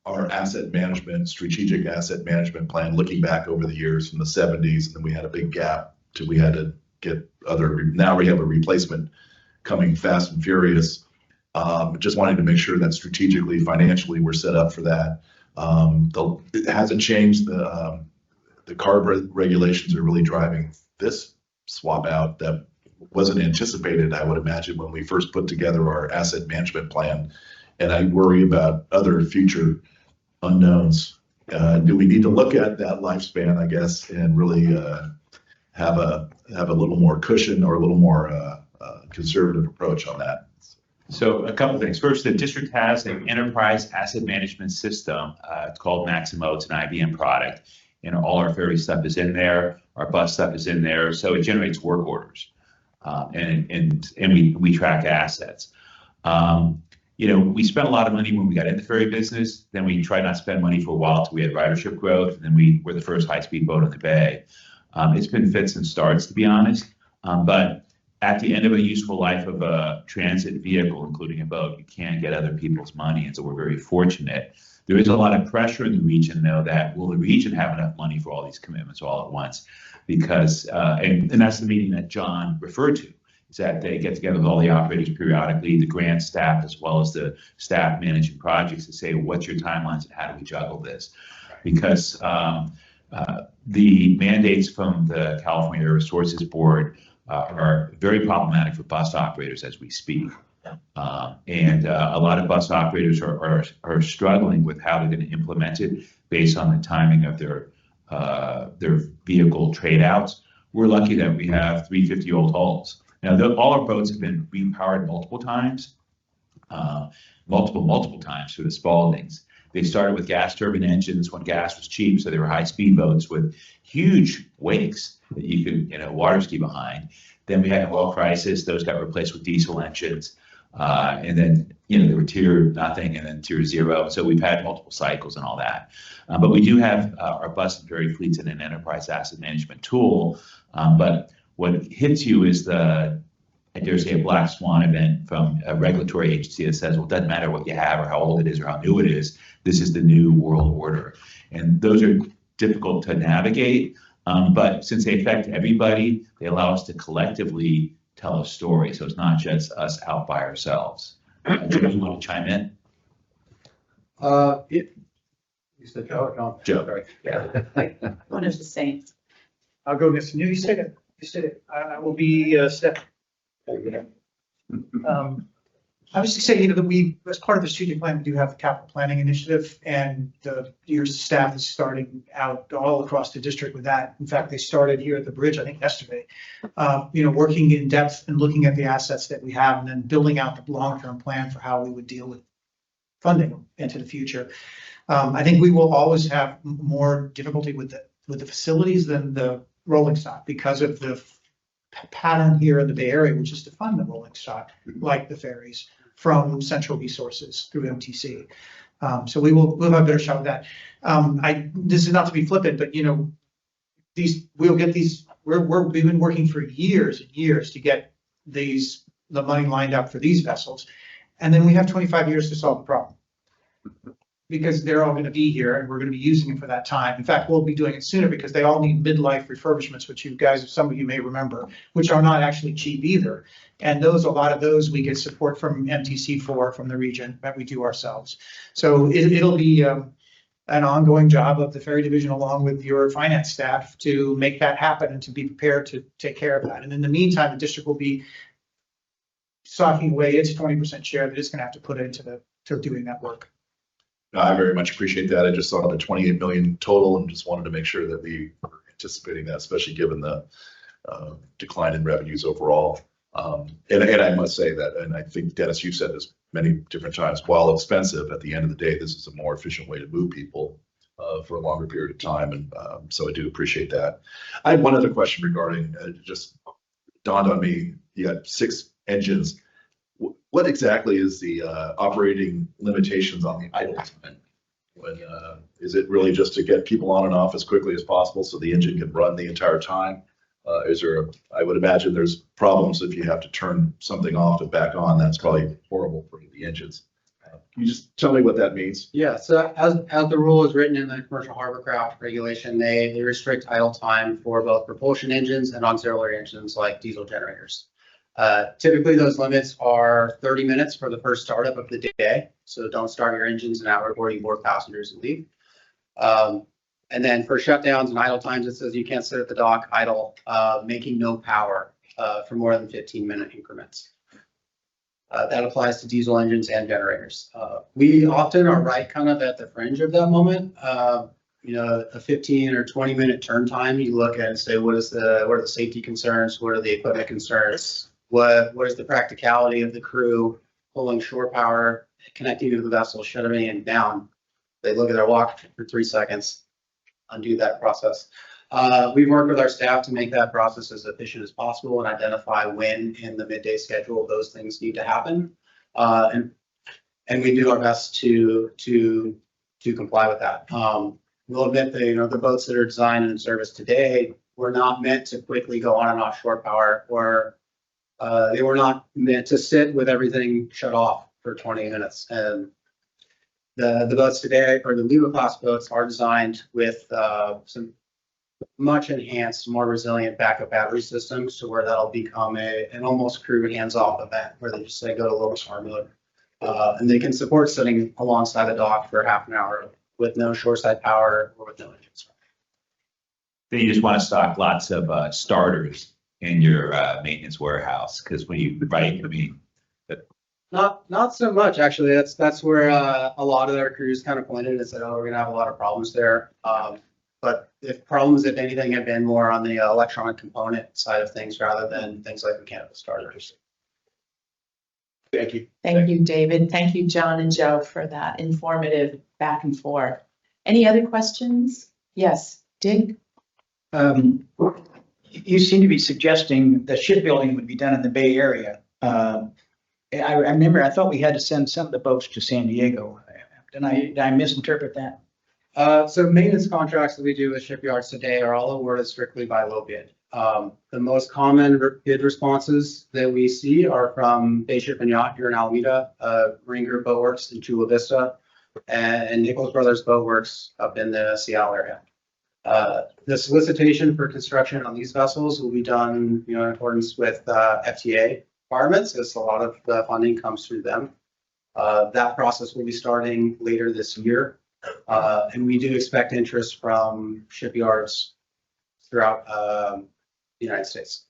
our asset management, strategic asset management plan, looking back over the years from the 70s, and then we had a big gap till we had to get now we have a replacement coming fast and furious. Just wanting to make sure that strategically, financially, we're set up for that. It hasn't changed. The CARB regulations are really driving this swap out that wasn't anticipated, I would imagine, when we first put together our asset management plan. And I worry about other future unknowns. Do we need to look at that lifespan, I guess, and really have a little more cushion or a little more conservative approach on that? So a couple of things. First, the district has an enterprise asset management system. It's called Maximo. It's an IBM product. And all our ferry stuff is in there. Our bus stuff is in there. So it generates work orders. And we track assets. We spent a lot of money when we got in the ferry business. Then we tried not to spend money for a while until we had ridership growth. And then we were the first high-speed boat in the bay. It's been fits and starts, to be honest. But at the end of a useful life of a transit vehicle, including a boat, you can't get other people's money. And so we're very fortunate. There is a lot of pressure in the region, though, that will the region have enough money for all these commitments all at once? Because, and that's the meeting that John referred to, is that they get together with all the operators periodically, the grant staff, as well as the staff managing projects, to say, what's your timelines and how do we juggle this? Because the mandates from the California Air Resources Board are very problematic for bus operators as we speak. And a lot of bus operators are struggling with how they're going to implement it based on the timing of their vehicle trade outs. We're lucky that we have 350-year-old hulls. Now, all our boats have been repowered multiple times through the Spaldings. They started with gas turbine engines when gas was cheap, so they were high-speed boats with huge wakes that you could, water ski behind. Then we had an oil crisis; those got replaced with diesel engines, and then they were tier nothing and then tier 0. So we've had multiple cycles and all that. But we do have our bus and ferry fleets in an enterprise asset management tool. But what hits you is I dare say, a black swan event from a regulatory agency that says, well, it doesn't matter what you have or how old it is or how new it is. This is the new world order. And those are difficult to navigate. But since they affect everybody, they allow us to collectively tell a story. So it's not just us out by ourselves. Joe, you want to chime in? You said Joe or John? Joe. Sorry. Yeah. One of the same. I'll go next. You said it. You said it. I will be Steph. I was just saying, that we, as part of the strategic plan, we do have the capital planning initiative, and your staff is starting out all across the district with that. In fact, they started here at the bridge, I think yesterday, working in depth and looking at the assets that we have, and then building out the long-term plan for how we would deal with funding into the future. I think we will always have more difficulty with the facilities than the rolling stock because of the pattern here in the Bay Area, which is to fund the rolling stock, like the ferries, from central resources through MTC. So we'll have a better shot with that. This is not to be flippant, but we'll get these. We've been working for years and years to get the money lined up for these vessels, and then we have 25 years to solve the problem, because they're all going to be here and we're going to be using them for that time. In fact, we'll be doing it sooner because they all need midlife refurbishments, which some of you may remember, which are not actually cheap either. And a lot of those we get support from MTC from the region that we do ourselves. So it'll be an ongoing job of the ferry division along with your finance staff to make that happen and to be prepared to take care of that. And in the meantime, the district will be socking away its 20% share that it's going to have to put into doing that work. I very much appreciate that. I just saw the 28 million total and just wanted to make sure that we were anticipating that, especially given the decline in revenues overall. And I must say that, and I think Dennis, you said this many different times, while expensive, at the end of the day, this is a more efficient way to move people for a longer period of time. And so I do appreciate that. I had one other question regarding, just dawned on me, you got 6 engines. What exactly is the operating limitations on the idle time? When, is it really just to get people on and off as quickly as possible so the engine can run the entire time? I would imagine there's problems if you have to turn something off and back on. That's probably horrible for the engines. Can you just tell me what that means? Yeah, so as the rule is written in the commercial hovercraft regulation, they restrict idle time for both propulsion engines and auxiliary engines like diesel generators. Typically, those limits are 30 minutes for the first startup of the day. So don't start your engines an hour before you board passengers and leave. And then for shutdowns and idle times, it says you can't sit at the dock idle, making no power for more than 15-minute increments. That applies to diesel engines and generators. We often are right kind of at the fringe of that moment. A 15 or 20-minute turn time, you look at and say, what are the safety concerns? What are the equipment concerns? What is the practicality of the crew pulling shore power, connecting to the vessel, shutting it down? They look at their watch for 3 seconds, undo that process. We've worked with our staff to make that process as efficient as possible and identify when in the midday schedule those things need to happen. And we do our best to comply with that. We'll admit that, the boats that are designed and in service today were not meant to quickly go on and off shore power, or they were not meant to sit with everything shut off for 20 minutes. And the boats today, or the Liwa class boats, are designed with some much enhanced, more resilient backup battery systems, to where that'll become an almost crew hands-off event, where they just say go to low power mode. And they can support sitting alongside the dock for half an hour with no shoreside power or with no engines. Then you just want to stock lots of starters in your maintenance warehouse, because when you write, Not so much, actually. That's where a lot of our crews kind of pointed and said, oh, we're gonna have a lot of problems there. But if anything, have been more on the electronic component side of things rather than things like mechanical starters. Thank you. Thank you, David. Thank you, John and Joe, for that informative back and forth. Any other questions? Yes, Dick? You seem to be suggesting that shipbuilding would be done in the Bay Area. I remember, I thought we had to send some of the boats to San Diego. Did I misinterpret that? So maintenance contracts that we do with shipyards today are all awarded strictly by low bid. The most common bid responses that we see are from Bay Ship and Yacht here in Alameda, Marine Group Boatworks in Chula Vista, and Nichols Brothers Boatworks up in the Seattle area. The solicitation for construction on these vessels will be done, in accordance with FTA requirements, as a lot of the funding comes through them. That process will be starting later this year. And we do expect interest from shipyards throughout the United States.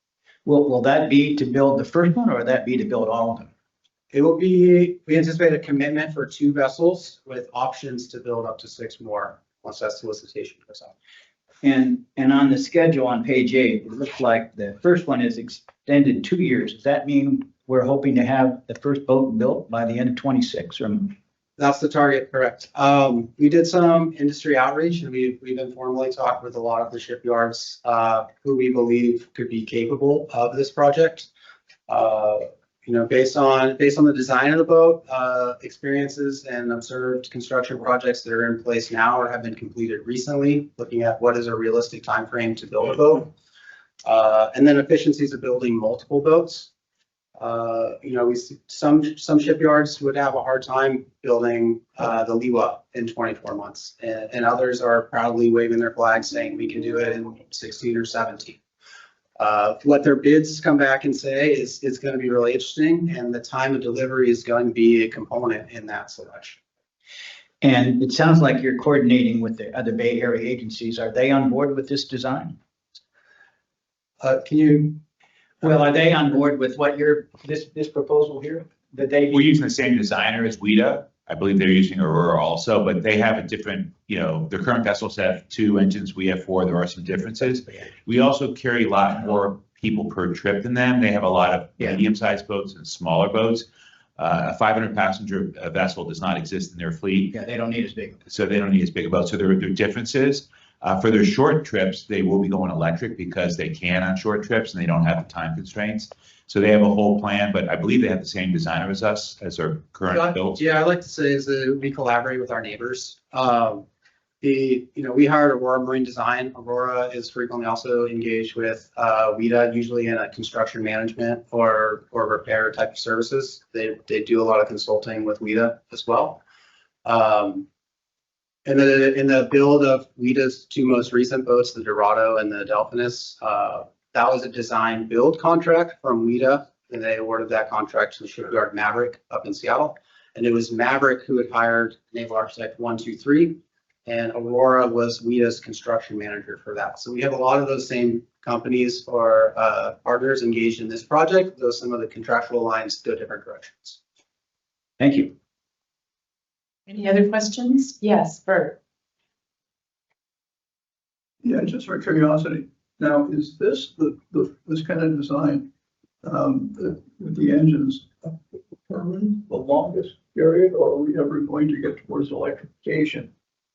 Will that be to build the first one, or will that be to build all of them? It will be, we anticipate a commitment for 2 vessels with options to build up to 6 more once that solicitation goes out. And on the schedule on page 8, it looks like the first one is extended 2 years. Does that mean we're hoping to have the first boat built by the end of 26? Or that's the target, correct. We did some industry outreach, and we've informally talked with a lot of the shipyards who we believe could be capable of this project. Based on the design of the boat, experiences and observed construction projects that are in place now or have been completed recently, looking at what is a realistic time frame to build a boat, and then efficiencies of building multiple boats. We see some shipyards would have a hard time building the Liwa in 24 months, and others are proudly waving their flag saying we can do it in 16 or 17. What their bids come back and say is going to be really interesting, and the time of delivery is going to be a component in that selection. And it sounds like you're coordinating with the other Bay Area agencies. Are they on board with this design? Well, are they on board with what this proposal here? we're using the same designer as WIDA. I believe they're using Aurora also, but they have a different, their current vessels have 2 engines. We have 4. There are some differences. We also carry a lot more people per trip than them. They have a lot of Yeah. medium-sized boats and smaller boats. A 500 passenger vessel does not exist in their fleet, Yeah, they don't need as big. so they don't need as big a boat. So there are differences. For their short trips, they will be going electric because they can on short trips and they don't have the time constraints. So they have a whole plan, but I believe they have the same designer as us, as our current build. Yeah, I'd like to say is that we collaborate with our neighbors. We hired Aurora Marine Design. Aurora is frequently also engaged with WIDA, usually in a construction management or repair type of services. They do a lot of consulting with WIDA as well. And then in the build of WIDA's two most recent boats, the Dorado and the Delphinus, that was a design build contract from WIDA, and they awarded that contract to the shipyard Maverick up in Seattle. And it was Maverick who had hired Naval Architect 123, and Aurora was WIDA's construction manager for that. So we have a lot of those same companies or partners engaged in this project, though some of the contractual lines go different directions. Thank you. Any other questions? Yes, Bert. Yeah, just for curiosity. Now, is this this kind of design with the engines permanent the longest period, or are we ever going to get towards electrification?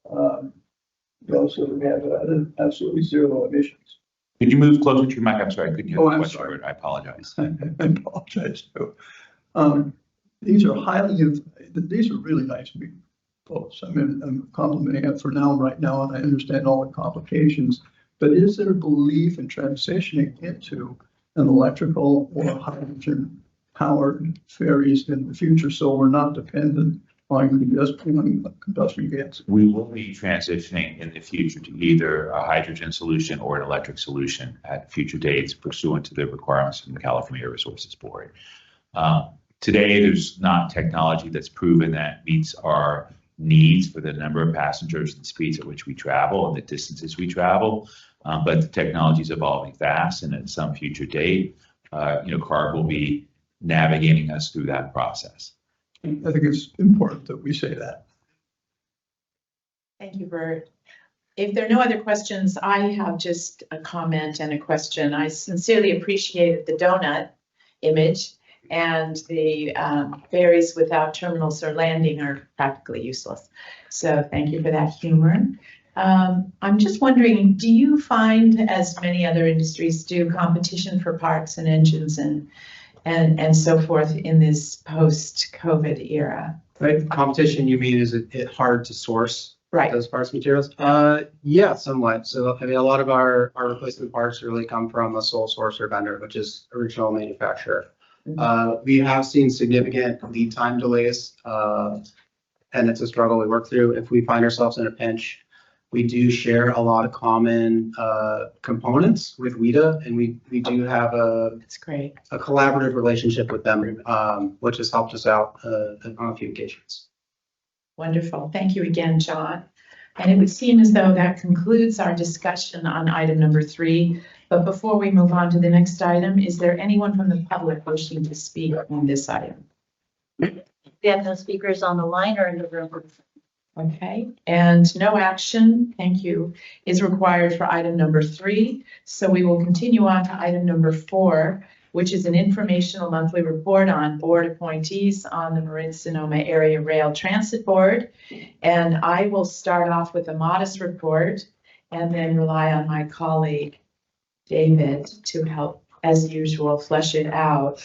So that we have absolutely zero emissions. Could you move closer to your mic? I'm sorry, I couldn't hear Oh, the I'm question. sorry. I apologize. I apologize too. These are these are really nice big boats. I mean, I'm complimenting it for now, right now, and I understand all the complications. But is there a belief in transitioning into an electrical or hydrogen powered ferries in the future, so we're not dependent on combustion gas? We will be transitioning in the future to either a hydrogen solution or an electric solution at future dates pursuant to the requirements from the California Air Resources Board. Today, there's not technology that's proven that meets our needs for the number of passengers and speeds at which we travel and the distances we travel. But the technology is evolving fast, and at some future date, CARB will be navigating us through that process. I think it's important that we say that. Thank you, Bert. If there are no other questions, I have just a comment and a question. I sincerely appreciated the donut image, and the ferries without terminals or landing are practically useless. So thank you for that humor. I'm just wondering, do you find, as many other industries do, competition for parts and engines and so forth in this post-COVID era? Right, competition, you mean, is it hard to source Right. those parts materials? Yeah, somewhat. So, I mean, a lot of our replacement parts really come from a sole source or vendor, which is original manufacturer. We have seen significant lead time delays, and it's a struggle we work through. If we find ourselves in a pinch, we do share a lot of common components with WIDA, and we do have That's great. a collaborative relationship with them, which has helped us out on a few occasions. Wonderful. Thank you again, John. And it would seem as though that concludes our discussion on item number 3. But before we move on to the next item, is there anyone from the public wishing to speak on this item? We have no speakers on the line or in the room. Okay, and no action, thank you, is required for item number 3. So we will continue on to item number 4, which is an informational monthly report on board appointees on the Marin Sonoma Area Rail Transit Board. And I will start off with a modest report and then rely on my colleague, David, to help, as usual, flesh it out.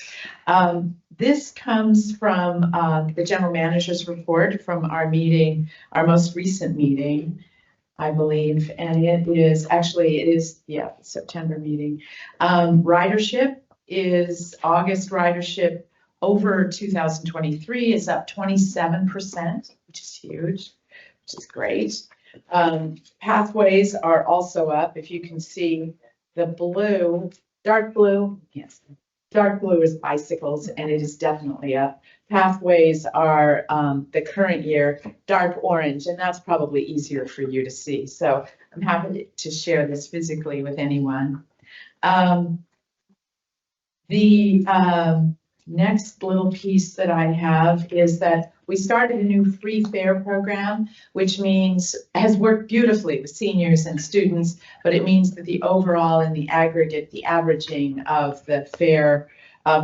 This comes from the general manager's report from our meeting, our most recent meeting, I believe, and it is September meeting. Ridership is August ridership over 2023 is up 27%, which is huge, which is great. Pathways are also up. If you can see the blue, dark blue, yes, dark blue is bicycles, and it is definitely up. Pathways are the current year, dark orange, and that's probably easier for you to see. So I'm happy to share this physically with anyone. The next little piece that I have is that we started a new free fare program, which means has worked beautifully with seniors and students, but it means that the overall and the aggregate, the averaging of the fare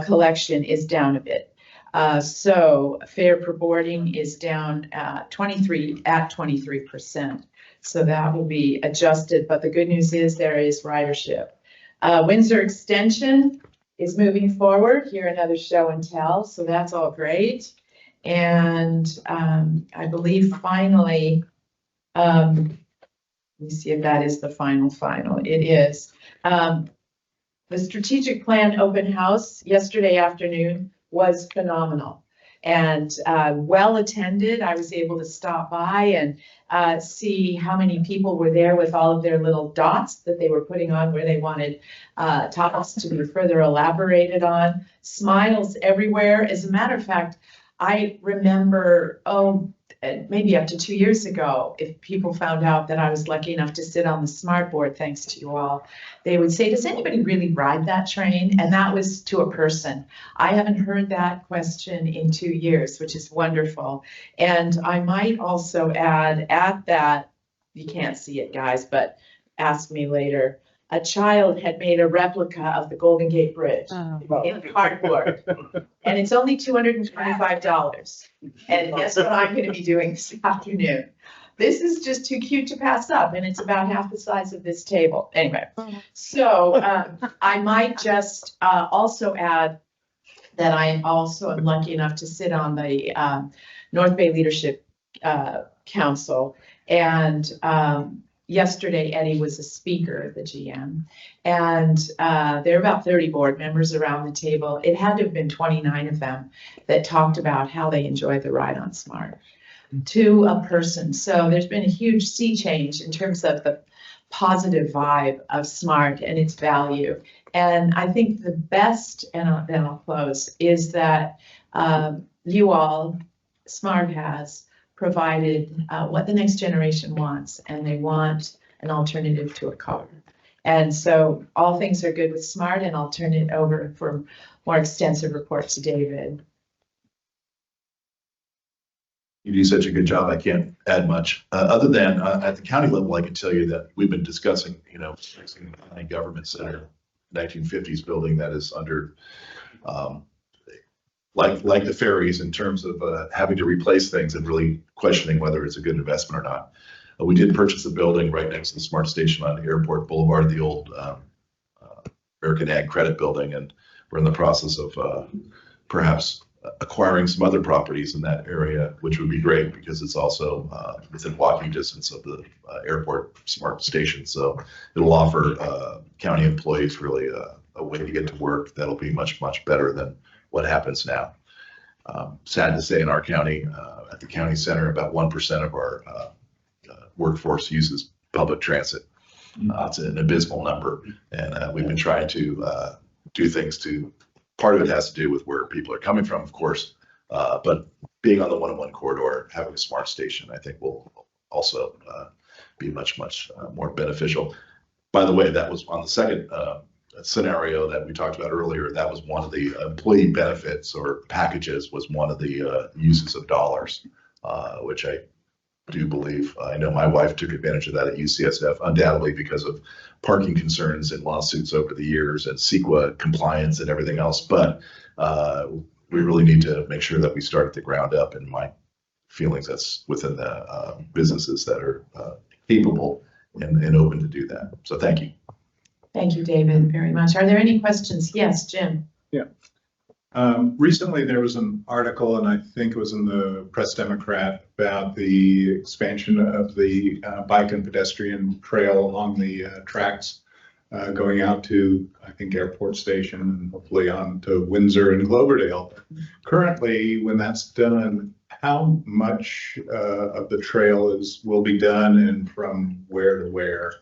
collection is down a bit. So fare per boarding is down 23%. So that will be adjusted, but the good news is there is ridership. Windsor Extension is moving forward. Here another show and tell, so that's all great. And I believe finally, let me see if that is the final. It is. The strategic plan open house yesterday afternoon was phenomenal and well attended. I was able to stop by and see how many people were there with all of their little dots that they were putting on where they wanted topics to be further elaborated on. Smiles everywhere. As a matter of fact, I remember, maybe up to 2 years ago, if people found out that I was lucky enough to sit on the smart board, thanks to you all, they would say, does anybody really ride that train? And that was to a person. I haven't heard that question in 2 years, which is wonderful. And I might also add at that, you can't see it, guys, but ask me later. A child had made a replica of the Golden Gate Bridge in cardboard. And it's only $225. And guess what I'm going to be doing this afternoon? This is just too cute to pass up, and it's about half the size of this table. Anyway, so I might just also add that I also am lucky enough to sit on the North Bay Leadership Council. And yesterday, Eddie was a speaker, the GM, and there are about 30 board members around the table. It had to have been 29 of them that talked about how they enjoy the ride on SMART to a person. So there's been a huge sea change in terms of the positive vibe of SMART and its value. And I think the best, and then I'll close, is that you all, SMART has provided what the next generation wants, and they want an alternative to a car. And so all things are good with SMART, and I'll turn it over for more extensive report to David. You do such a good job. I can't add much, other than at the county level, I can tell you that we've been discussing, fixing the county government center, 1950s building that is under, like the ferries in terms of having to replace things and really questioning whether it's a good investment or not. We did purchase a building right next to the SMART station on Airport Boulevard, the old American Ag Credit Building, and we're in the process of perhaps acquiring some other properties in that area, which would be great because it's also within walking distance of the airport SMART station. So it'll offer county employees really a way to get to work that'll be much, much better than what happens now. Sad to say in our county, at the county center, about 1% of our workforce uses public transit. It's an abysmal number. And we've been trying to do things to, part of it has to do with where people are coming from, of course, but being on the 101 corridor, having a SMART station, I think will also be much, much more beneficial. By the way, that was on the second scenario that we talked about earlier. That was one of the employee benefits or packages, was one of the uses of dollars, which I do believe, I know my wife took advantage of that at UCSF, undoubtedly because of parking concerns and lawsuits over the years and CEQA compliance and everything else. But we really need to make sure that we start at the ground up, and my feelings that's within the businesses that are capable and open to do that. So thank you. Thank you, David, very much. Are there any questions? Yes, Jim. Yeah. Recently, there was an article, and I think it was in the Press Democrat, about the expansion of the bike and pedestrian trail on the tracks going out to, I think, Airport Station and hopefully on to Windsor and Cloverdale. Currently, when that's done, how much of the trail will be done, and from where to where?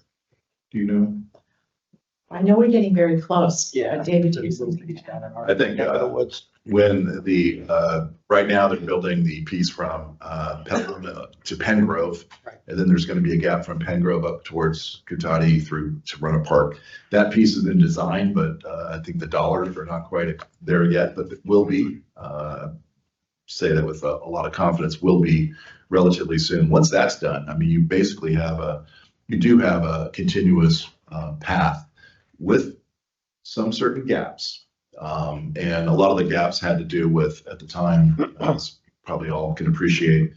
Do you know? I know we're getting very close. Yeah. David, do you have something? I think, when right now they're building the piece from, Petaluma to Pengrove. Right. And then there's gonna be a gap from Pengrove up towards Cotati through to Runner Park. That piece is in design, but, I think the dollars are not quite there yet, but it will be. Say that with a lot of confidence, will be relatively soon. Once that's done, I mean, you basically you do have a continuous, path with some certain gaps. And a lot of the gaps had to do with, at the time, as probably all can appreciate,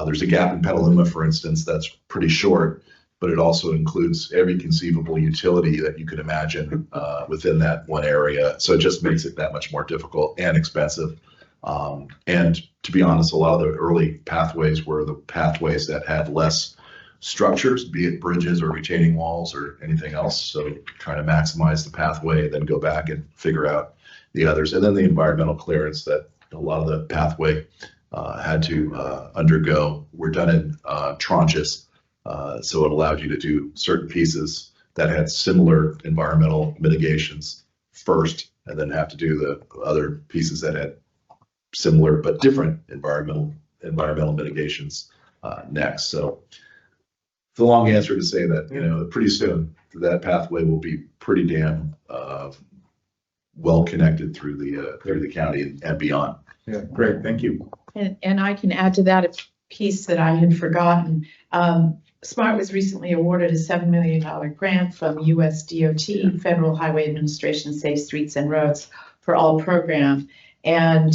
there's a gap in Petaluma, for instance, that's pretty short, but it also includes every conceivable utility that you could imagine within that one area. So it just makes it that much more difficult and expensive. And to be honest, a lot of the early pathways were the pathways that had less structures, be it bridges or retaining walls or anything else. So trying to maximize the pathway, then go back and figure out the others. And then the environmental clearance that a lot of the pathway had to undergo were done in tranches. So it allowed you to do certain pieces that had similar environmental mitigations first, and then have to do the other pieces that had similar but different environmental mitigations next. So the long answer to say that, pretty soon that pathway will be pretty damn well connected through the county and beyond. Yeah, great, thank you. And I can add to that a piece that I had forgotten. SMART was recently awarded a $7 million grant from US DOT, Federal Highway Administration, Safe Streets and Roads for All program. And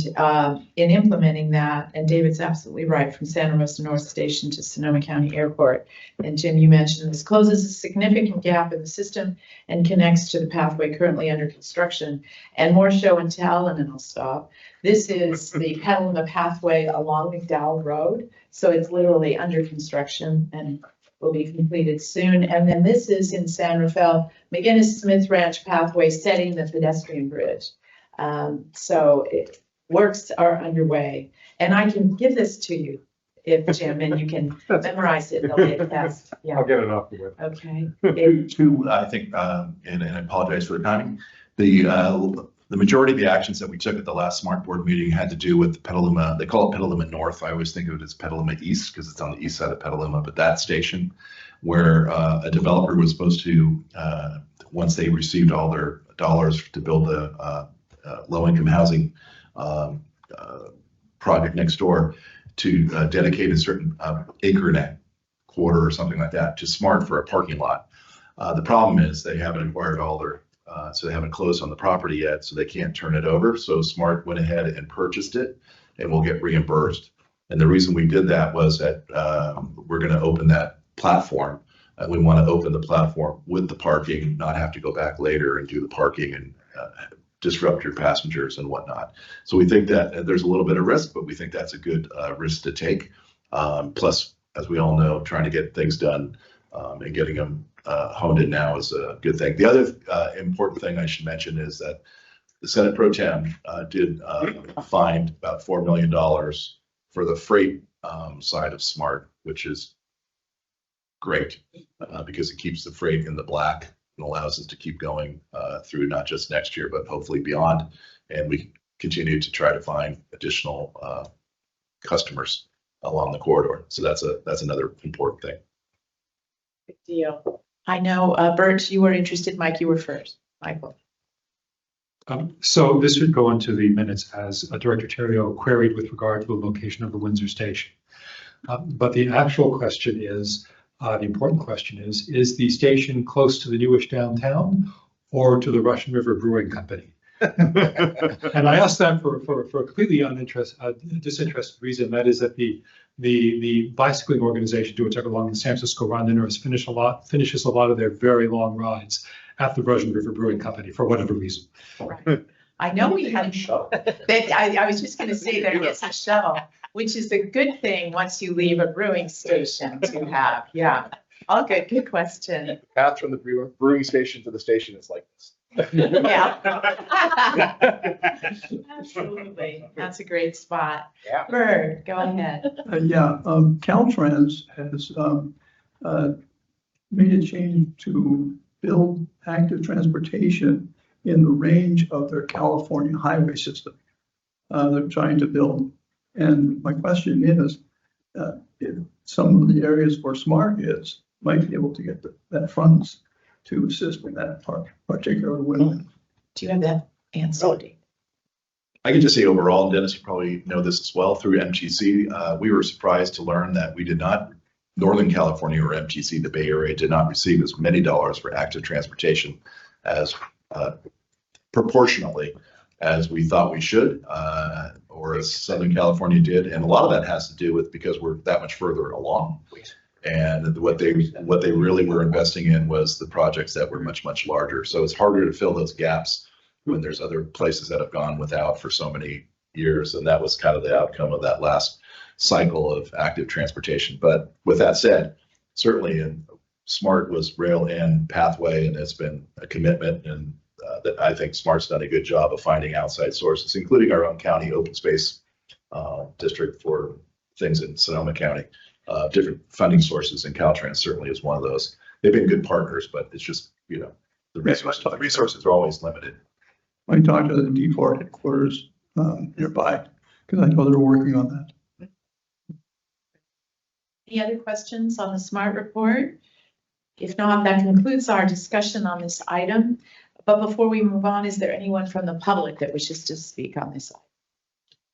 in implementing that, and David's absolutely right, from Santa Rosa North Station to Sonoma County Airport. And Jim, you mentioned this closes a significant gap in the system and connects to the pathway currently under construction. And more show and tell, and then I'll stop. This is the Petaluma pathway along McDowell Road. So it's literally under construction and will be completed soon. And then this is in San Rafael, McGinnis Smith Ranch pathway setting the pedestrian bridge. So works are underway, and I can give this to you if Jim, and you can memorize it in the late test. Yeah. I'll get it off the web. Okay. Two, I think, and I apologize for the timing. The majority of the actions that we took at the last SMART board meeting had to do with Petaluma. They call it Petaluma North. I always think of it as Petaluma East because it's on the east side of Petaluma, but that station where a developer was supposed to, once they received all their dollars to build the low-income housing project next door, to dedicate a certain acre and a quarter or something like that to SMART for a parking lot. The problem is they haven't acquired all their, so they haven't closed on the property yet, so they can't turn it over. So SMART went ahead and purchased it and will get reimbursed. And the reason we did that was that we're going to open that platform. We want to open the platform with the parking, not have to go back later and do the parking and disrupt your passengers and whatnot. So we think that there's a little bit of risk, but we think that's a good risk to take. Plus, as we all know, trying to get things done and getting them honed in now is a good thing. The other important thing I should mention is that the Senate Pro Tem did find about $4 million for the freight side of SMART, which is great because it keeps the freight in the black and allows us to keep going through not just next year, but hopefully beyond. And we continue to try to find additional customers along the corridor. So that's another important thing. Good deal. I know, Bert, you were interested. Mike, you were first. Michael. So this would go into the minutes as Director Terrio queried with regard to the location of the Windsor Station. But the actual question is, the important question is the station close to the newish downtown or to the Russian River Brewing Company? And I asked that for a completely disinterested reason. That is that the bicycling organization, Do It Tech along the San Francisco Rondiners, finishes a lot of their very long rides at the Russian River Brewing Company for whatever reason. Right. I know we had a shuttle. I was just going to say there is a shuttle, which is a good thing once you leave a brewing station to have. Yeah. All good. Good question. The path from the brewing station to the station is like this. Yeah. Absolutely. That's a great spot. Yeah. Bird, go ahead. Caltrans has made a change to build active transportation in the range of their California highway system. They're trying to build. And my question is, if some of the areas where SMART is might be able to get that funds to assist in that particular window. Do you have that answer? I can just say overall, and Dennis, you probably know this as well, through MTC, we were surprised to learn that we did not, Northern California or MTC, the Bay Area, did not receive as many dollars for active transportation as proportionally as we thought we should, or as Southern California did. And a lot of that has to do with because we're that much further along. And what they really were investing in was the projects that were much, much larger. So it's harder to fill those gaps when there's other places that have gone without for so many years. And that was kind of the outcome of that last cycle of active transportation. But with that said, certainly in SMART was rail and pathway, and it's been a commitment, and that I think SMART's done a good job of finding outside sources, including our own county open space district for things in Sonoma County, different funding sources, and Caltrans certainly is one of those. They've been good partners, but it's just, you know, the resources are always limited. I talked to the D4 headquarters nearby, because I know they're working on that. Any other questions on the SMART report? If not, that concludes our discussion on this item. But before we move on, is there anyone from the public that wishes to speak on this item?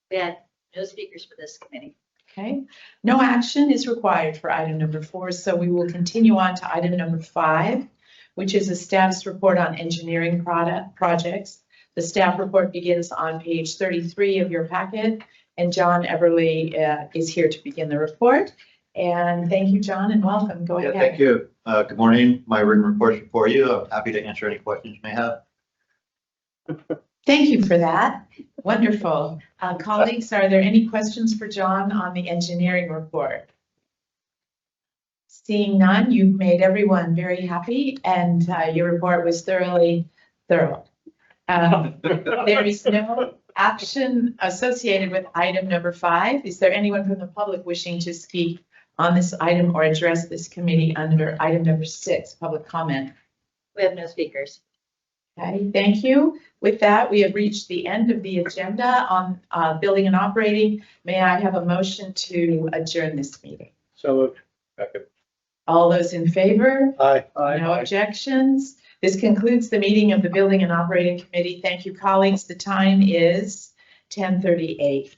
We had no speakers for this committee. Okay, no action is required for item number 4, so we will continue on to item number 5, which is a status report on engineering projects. The staff report begins on page 33 of your packet, and John Everly is here to begin the report. And thank you, John, and welcome. Go ahead. Thank you. Good morning. My written report is before you. I'm happy to answer any questions you may have. Thank you for that. Wonderful. Colleagues, are there any questions for John on the engineering report? Seeing none, you've made everyone very happy, and your report was thoroughly thorough. There is no action associated with item number 5. Is there anyone from the public wishing to speak on this item or address this committee under item number 6, public comment? We have no speakers. Okay, thank you. With that, we have reached the end of the agenda on building and operating. May I have a motion to adjourn this meeting? So moved. Second. All those in favor? Aye. No objections. This concludes the meeting of the Building and Operating Committee. Thank you, colleagues. The time is 10:38.